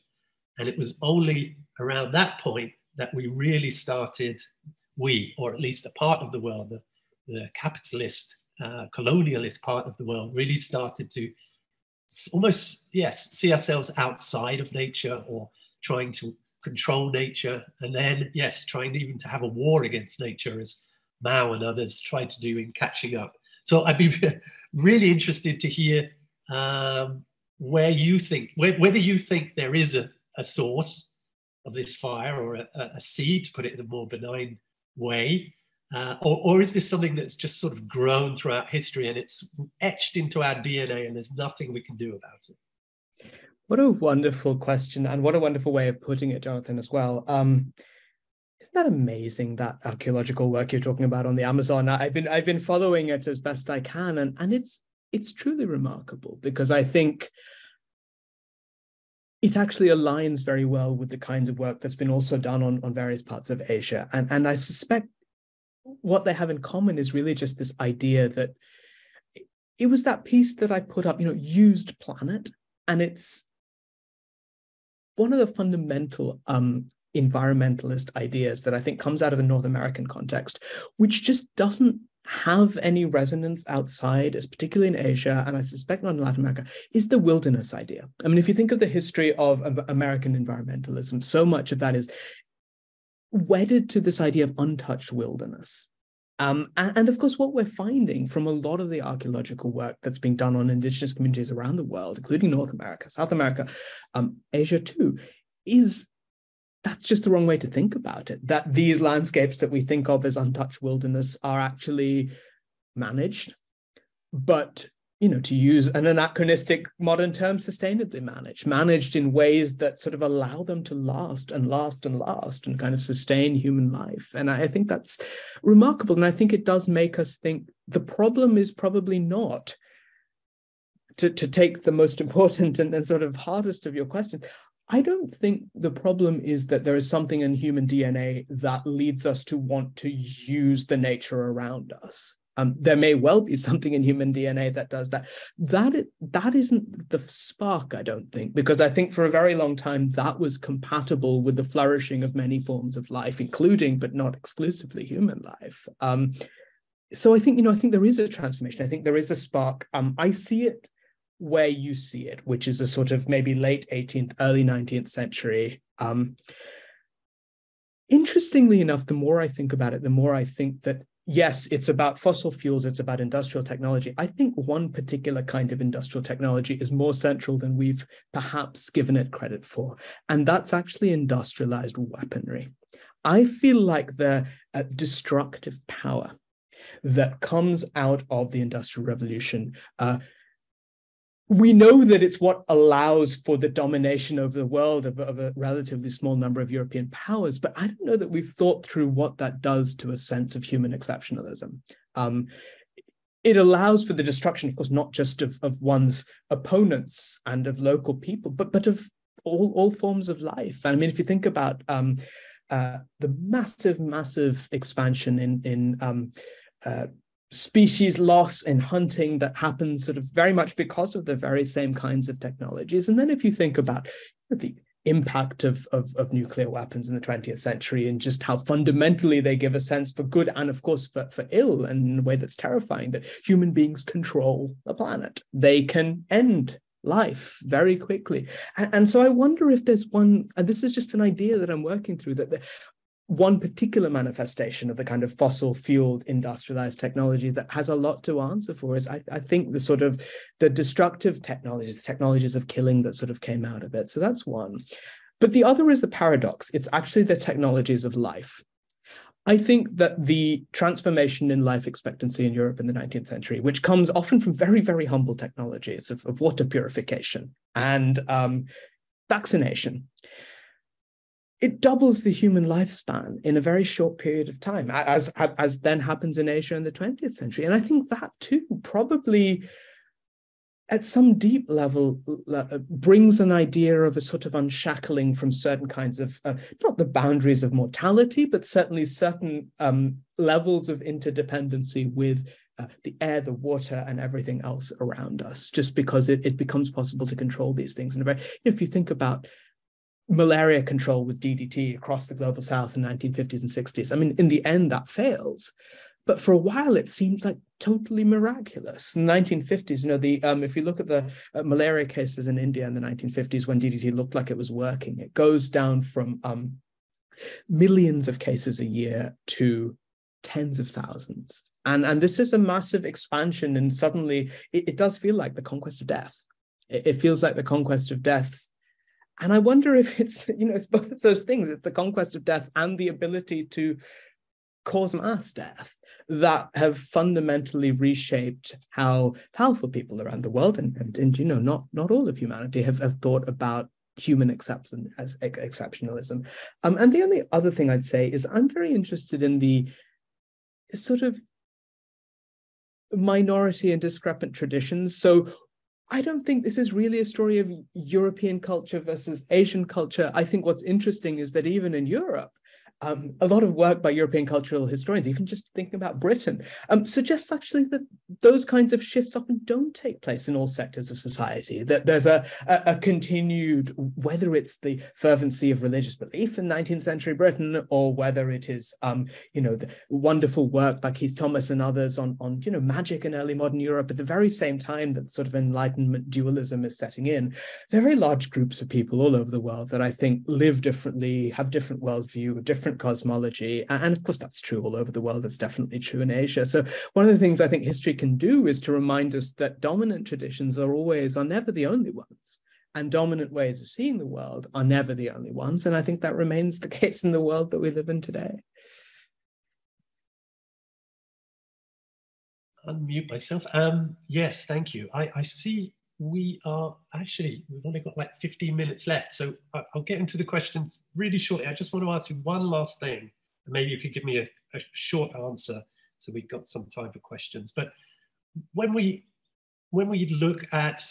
And it was only around that point that we really started, or at least a part of the world, the capitalist, colonialist part of the world, really started to almost, see ourselves outside of nature, or trying to control nature. And then, trying even to have a war against nature, as Mao and others tried to do in catching up. So I'd be really interested to hear where you think, whether you think there is a source of this fire, or a seed, to put it in a more benign way, or is this something that's just sort of grown throughout history and it's etched into our DNA and there's nothing we can do about it? What a wonderful question, and what a wonderful way of putting it, Jonathan, as well. Isn't that amazing, that archaeological work you're talking about on the Amazon? I've been following it as best I can, and it's truly remarkable, because I think it actually aligns very well with the kinds of work that's been also done on various parts of Asia. And I suspect what they have in common is really just this idea that it was that piece that I put up, used planet, and it's one of the fundamental environmentalist ideas that I think comes out of the North American context, which just doesn't have any resonance outside, as particularly in Asia, and I suspect not in Latin America, is the wilderness idea. I mean, if you think of the history of American environmentalism, so much of that is wedded to this idea of untouched wilderness. And of course, what we're finding from a lot of the archaeological work that's being done on indigenous communities around the world, including North America, South America, Asia too, is that's just the wrong way to think about it. That these landscapes that we think of as untouched wilderness are actually managed, but to use an anachronistic modern term, sustainably managed in ways that sort of allow them to last and last and last and kind of sustain human life. And I think that's remarkable. And I think it does make us think the problem is probably not, to take the most important and sort of hardest of your questions, I don't think the problem is that there is something in human DNA that leads us to want to use the nature around us. There may well be something in human DNA that does that. That isn't the spark, I don't think, because I think for a very long time that was compatible with the flourishing of many forms of life, including but not exclusively human life. So I think there is a transformation. I think there is a spark. I see it where you see it, which is a sort of maybe late 18th, early 19th century. Interestingly enough, the more I think about it, the more I think that yes, it's about fossil fuels, it's about industrial technology. I think one particular kind of industrial technology is more central than we've perhaps given it credit for, and that's actually industrialized weaponry. I feel like the destructive power that comes out of the Industrial Revolution, we know that it's what allows for the domination of the world of a relatively small number of European powers, but I don't know that we've thought through what that does to a sense of human exceptionalism. It allows for the destruction, of course, not just of one's opponents and of local people, but of all forms of life. I mean, if you think about the massive expansion in species loss in hunting that happens sort of very much because of the very same kinds of technologies. And then if you think about the impact of nuclear weapons in the 20th century and just how fundamentally they give a sense for good and of course for ill, and in a way that's terrifying, that human beings control the planet. They can end life very quickly. And so I wonder if there's one, and this is just an idea that I'm working through, that one particular manifestation of the kind of fossil fueled industrialized technology that has a lot to answer for is, I think, the sort of the destructive technologies of killing that sort of came out of it. So that's one. But the other is the paradox. It's actually the technologies of life. I think that the transformation in life expectancy in Europe in the 19th century, which comes often from very, very humble technologies of water purification and vaccination, it doubles the human lifespan in a very short period of time, as then happens in Asia in the 20th century. And I think that too probably at some deep level brings an idea of a sort of unshackling from certain kinds of, not the boundaries of mortality, but certainly certain levels of interdependency with the air, the water, and everything else around us, just because it becomes possible to control these things. And if you think about malaria control with DDT across the global south in the 1950s and 60s. I mean, in the end, that fails. But for a while, it seemed like totally miraculous. In the 1950s, if you look at the malaria cases in India in the 1950s, when DDT looked like it was working, it goes down from millions of cases a year to tens of thousands. And this is a massive expansion. And suddenly, it does feel like the conquest of death. It feels like the conquest of death. And I wonder if it's both of those things. It's the conquest of death and the ability to cause mass death that have fundamentally reshaped how powerful people around the world and not all of humanity have thought about human exceptionalism. And the only other thing I'd say is I'm very interested in the sort of minority and discrepant traditions. So I don't think this is really a story of European culture versus Asian culture. I think what's interesting is that even in Europe, a lot of work by European cultural historians, even just thinking about Britain, suggests actually that those kinds of shifts often don't take place in all sectors of society, that there's a continued, whether it's the fervency of religious belief in 19th century Britain, or whether it is, the wonderful work by Keith Thomas and others on magic in early modern Europe at the very same time that sort of Enlightenment dualism is setting in. There are very large groups of people all over the world that I think live differently, have different worldview, different cosmology. And of course, that's true all over the world. It's definitely true in Asia. So one of the things I think history can do is to remind us that dominant traditions are never the only ones. And dominant ways of seeing the world are never the only ones. And I think that remains the case in the world that we live in today. unmute myself. Yes, thank you. I see we've only got like 15 minutes left, so I'll get into the questions really shortly. I just want to ask you one last thing, and maybe you could give me a short answer so we've got some time for questions. But when we look at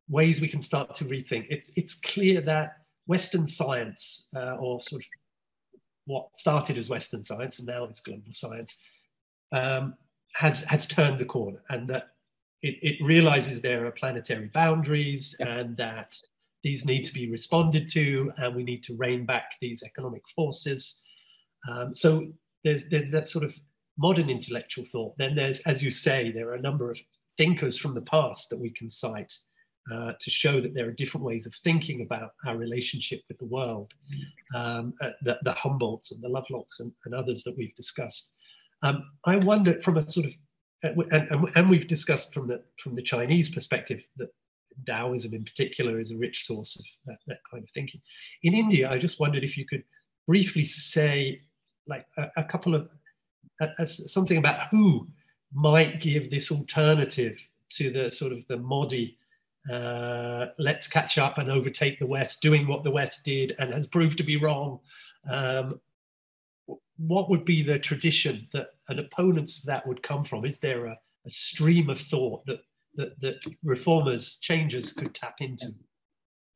ways we can start to rethink, it's clear that Western science, or sort of what started as Western science and now it's global science, has turned the corner, and that it realizes there are planetary boundaries, and that these need to be responded to, and we need to rein back these economic forces. So there's that sort of modern intellectual thought. Then there's, as you say, there are a number of thinkers from the past that we can cite to show that there are different ways of thinking about our relationship with the world. The Humboldts and the Lovelocks and others that we've discussed. I wonder, from a sort of, and we've discussed from the Chinese perspective that Taoism in particular is a rich source of that kind of thinking. In India, I just wondered if you could briefly say, like, a couple of something about who might give this alternative to the sort of the Modi, let's catch up and overtake the West, doing what the West did and has proved to be wrong. What would be the tradition that an opponents of that would come from? Is there a stream of thought that reformers, changers could tap into?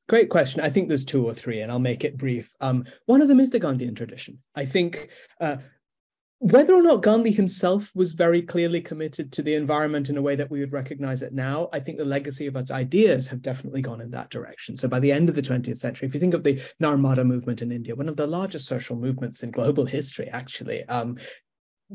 Great question. I think there's two or three, and I'll make it brief. One of them is the Gandhian tradition. I think whether or not Gandhi himself was very clearly committed to the environment in a way that we would recognize it now, I think the legacy of its ideas have definitely gone in that direction. So by the end of the 20th century, if you think of the Narmada movement in India, one of the largest social movements in global history, actually,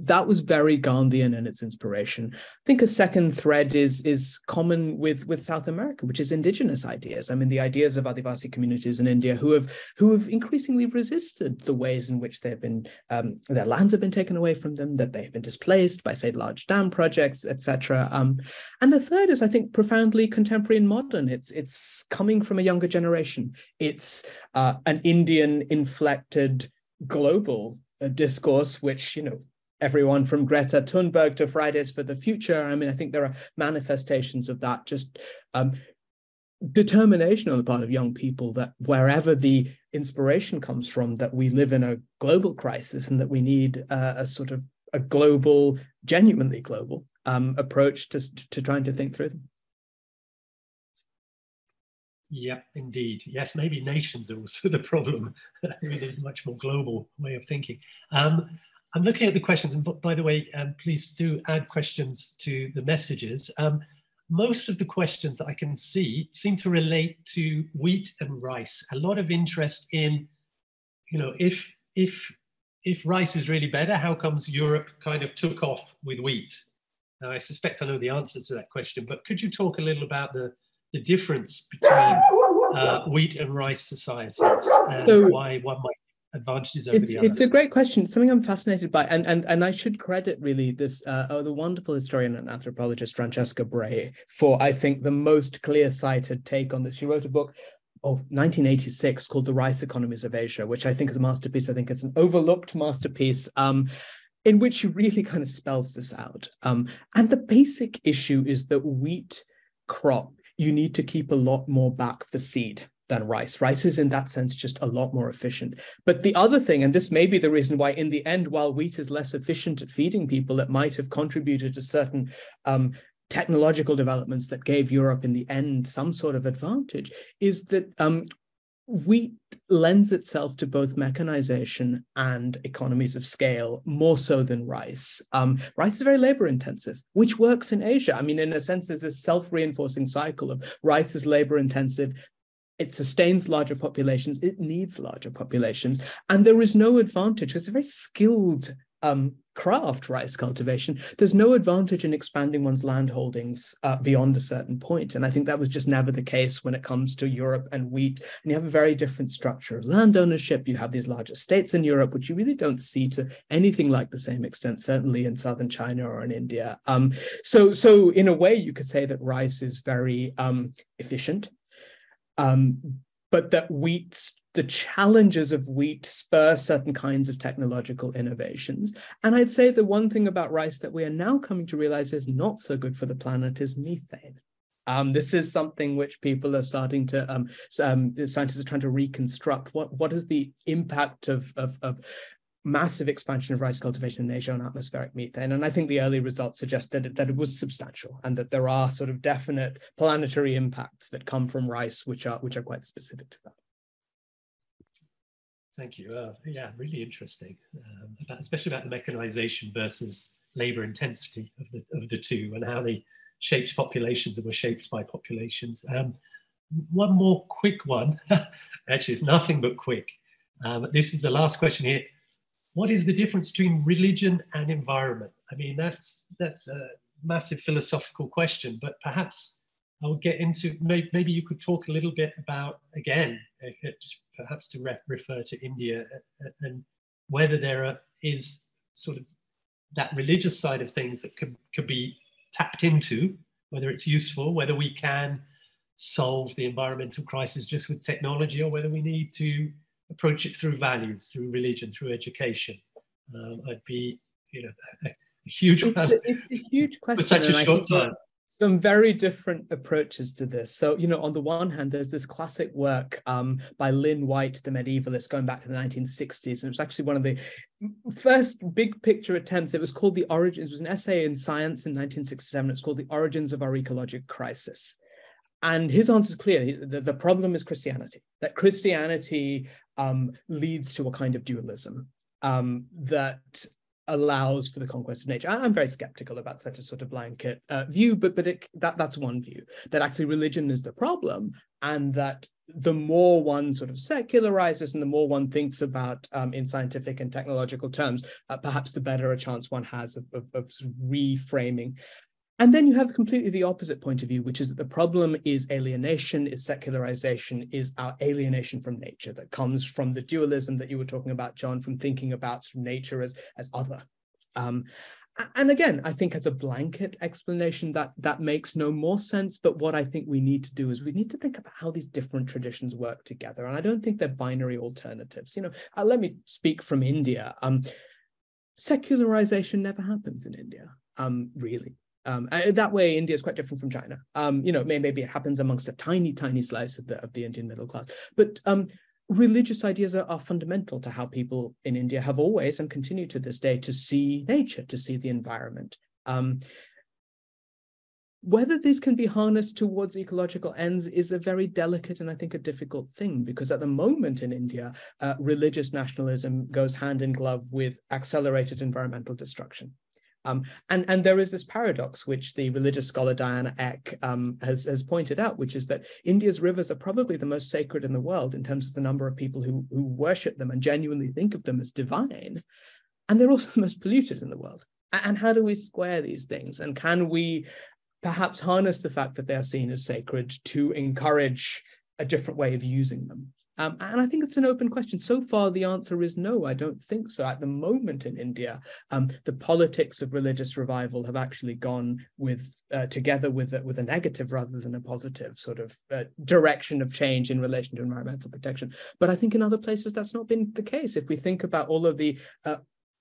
that was very Gandhian in its inspiration. I think a second thread is common with South America, which is indigenous ideas. I mean, the ideas of Adivasi communities in India who have increasingly resisted the ways in which they've been their lands have been taken away from them, that they have been displaced by, say, large dam projects, etc. And the third is, I think, profoundly contemporary and modern. It's coming from a younger generation. It's an Indian-inflected global discourse, which, everyone from Greta Thunberg to Fridays for the Future. I mean, I think there are manifestations of that, just determination on the part of young people that wherever the inspiration comes from, that we live in a global crisis and that we need a sort of a global, genuinely global approach to trying to think through them. Yeah, indeed. Yes, maybe nations are also the problem. We need a much more global way of thinking. I'm looking at the questions, and by the way, please do add questions to the messages. Most of the questions that I can see seem to relate to wheat and rice. A lot of interest in, if rice is really better, how comes Europe kind of took off with wheat? Now, I suspect I know the answer to that question, but could you talk a little about the difference between wheat and rice societies, and why one might advantages over the other? It's a great question. It's something I'm fascinated by, and I should credit really this the wonderful historian and anthropologist Francesca Bray for, I think, the most clear-sighted take on this. She wrote a book of 1986 called The Rice Economies of Asia, which I think is a masterpiece. I think it's an overlooked masterpiece in which she really kind of spells this out. And the basic issue is that wheat crop, you need to keep a lot more back for seed than rice. Rice is in that sense just a lot more efficient. But the other thing, and this may be the reason why in the end, while wheat is less efficient at feeding people, it might have contributed to certain technological developments that gave Europe in the end some sort of advantage, is that wheat lends itself to both mechanization and economies of scale more so than rice. Rice is very labor intensive, which works in Asia. I mean, in a sense, there's this self-reinforcing cycle of rice is labor intensive. It sustains larger populations. It needs larger populations. And there is no advantage. It's a very skilled craft, rice cultivation. There's no advantage in expanding one's land holdings beyond a certain point. And I think that was just never the case when it comes to Europe and wheat. And you have a very different structure of land ownership. You have these large estates in Europe, which you really don't see to anything like the same extent, certainly in southern China or in India. So in a way, you could say that rice is very efficient. But that wheat the challenges of wheat spur certain kinds of technological innovations. And I'd say the one thing about rice that we are now coming to realize is not so good for the planet is methane. This is something which people are starting to, scientists are trying to reconstruct. What is the impact of massive expansion of rice cultivation in Asia on atmospheric methane? And I think the early results suggest that it was substantial, and that there are sort of definite planetary impacts that come from rice, which are quite specific to that. Thank you. Yeah, really interesting, especially about the mechanization versus labor intensity of the two, and how they shaped populations and were shaped by populations. One more quick one. Actually, it's nothing but quick. This is the last question here. What is the difference between religion and environment? I mean, that's a massive philosophical question, but perhaps I'll get into, maybe you could talk a little bit about, again, perhaps to refer to India, and whether there is sort of that religious side of things that could be tapped into, whether it's useful, whether we can solve the environmental crisis just with technology, or whether we need to approach it through values, through religion, through education. I'd be, a huge. It's a huge question. For such a short time. Some very different approaches to this. So, on the one hand, there's this classic work by Lynn White, the medievalist, going back to the 1960s. And it was actually one of the first big picture attempts. It was called The Origins. It was an essay in Science in 1967. It's called The Origins of Our Ecological Crisis. And his answer is clear. The problem is Christianity, that Christianity leads to a kind of dualism that allows for the conquest of nature. I'm very skeptical about such a sort of blanket view, but that's one view, that actually religion is the problem, and that the more one sort of secularizes and the more one thinks about in scientific and technological terms, perhaps the better a chance one has of sort of reframing. And then you have completely the opposite point of view, which is that the problem is alienation, is secularization, is our alienation from nature that comes from the dualism that you were talking about, John, from thinking about nature as other. And again, I think as a blanket explanation, that makes no more sense. But what I think we need to do is we need to think about how these different traditions work together. And I don't think they're binary alternatives. Let me speak from India. Secularization never happens in India, really. That way, India is quite different from China. Maybe it happens amongst a tiny, tiny slice of the Indian middle class. But religious ideas are fundamental to how people in India have always and continue to this day to see nature, to see the environment. Whether these can be harnessed towards ecological ends is a very delicate and I think a difficult thing, because at the moment in India, religious nationalism goes hand in glove with accelerated environmental destruction. And there is this paradox, which the religious scholar Diana Eck has pointed out, which is that India's rivers are probably the most sacred in the world in terms of the number of people who worship them and genuinely think of them as divine. And they're also the most polluted in the world. And how do we square these things? And can we perhaps harness the fact that they are seen as sacred to encourage a different way of using them? And I think it's an open question. So far, the answer is no, I don't think so. At the moment in India, the politics of religious revival have actually gone together with a negative rather than a positive sort of direction of change in relation to environmental protection. But I think in other places, that's not been the case. If we think about all of the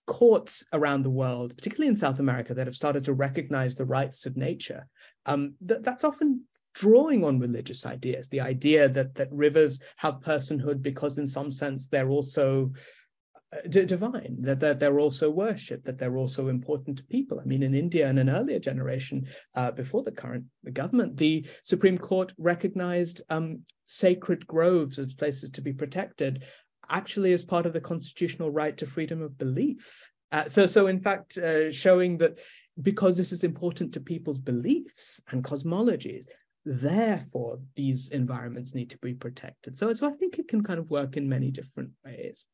courts around the world, particularly in South America, that have started to recognize the rights of nature, that's often drawing on religious ideas, the idea that rivers have personhood because in some sense they're also divine, that they're also worshipped, that they're also important to people. I mean, in India, in an earlier generation, before the current government, the Supreme Court recognized sacred groves as places to be protected, actually as part of the constitutional right to freedom of belief. So in fact, showing that because this is important to people's beliefs and cosmologies, therefore, these environments need to be protected. So I think it can kind of work in many different ways.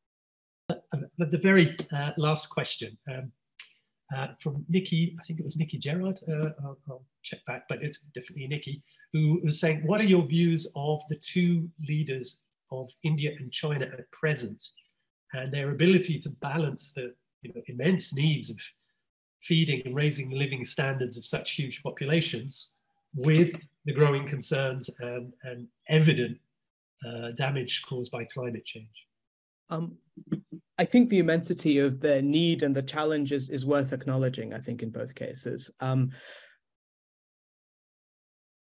The very last question from Nikki, I think it was Nikki Gerard, I'll check back, but it's definitely Nikki, who was saying, what are your views of the two leaders of India and China at present and their ability to balance the immense needs of feeding and raising the living standards of such huge populations with the growing concerns and evident damage caused by climate change? I think the immensity of the need and the challenges is worth acknowledging, I think, in both cases.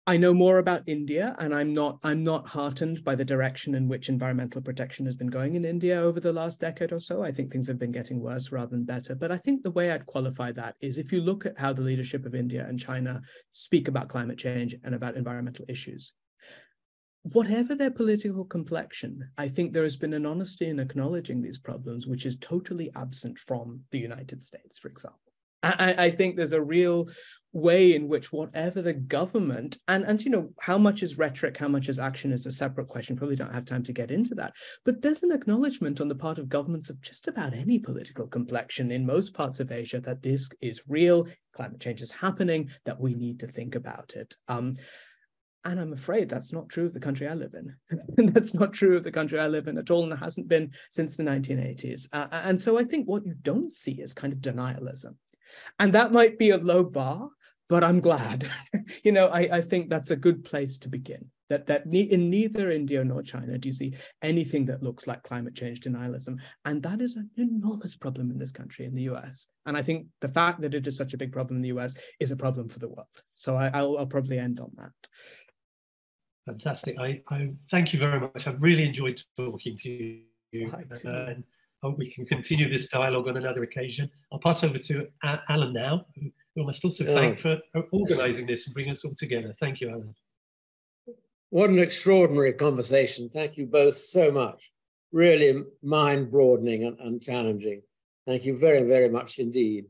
I know more about India, and I'm not heartened by the direction in which environmental protection has been going in India over the last decade or so. I think things have been getting worse rather than better. But I think the way I'd qualify that is if you look at how the leadership of India and China speak about climate change and about environmental issues, whatever their political complexion, I think there has been an honesty in acknowledging these problems, which is totally absent from the United States, for example. I think there's a real way in which whatever the government, and you know, how much is rhetoric, how much is action is a separate question, probably don't have time to get into that, but there's an acknowledgement on the part of governments of just about any political complexion in most parts of Asia that this is real, climate change is happening, that we need to think about it. And I'm afraid that's not true of the country I live in. That's not true of the country I live in at all, and it hasn't been since the 1980s. And so I think what you don't see is kind of denialism. And that might be a low bar, but I'm glad. You know, I think that's a good place to begin. That in neither India nor China do you see anything that looks like climate change denialism. And that is an enormous problem in this country, in the US. And I think the fact that it is such a big problem in the US is a problem for the world. So I'll probably end on that. Fantastic. I thank you very much. I've really enjoyed talking to you. And I hope we can continue this dialogue on another occasion. I'll pass over to Alan now, who I must also thank for organising this and bringing us all together. Thank you, Alan. What an extraordinary conversation. Thank you both so much. Really mind-broadening and challenging. Thank you very, very much indeed.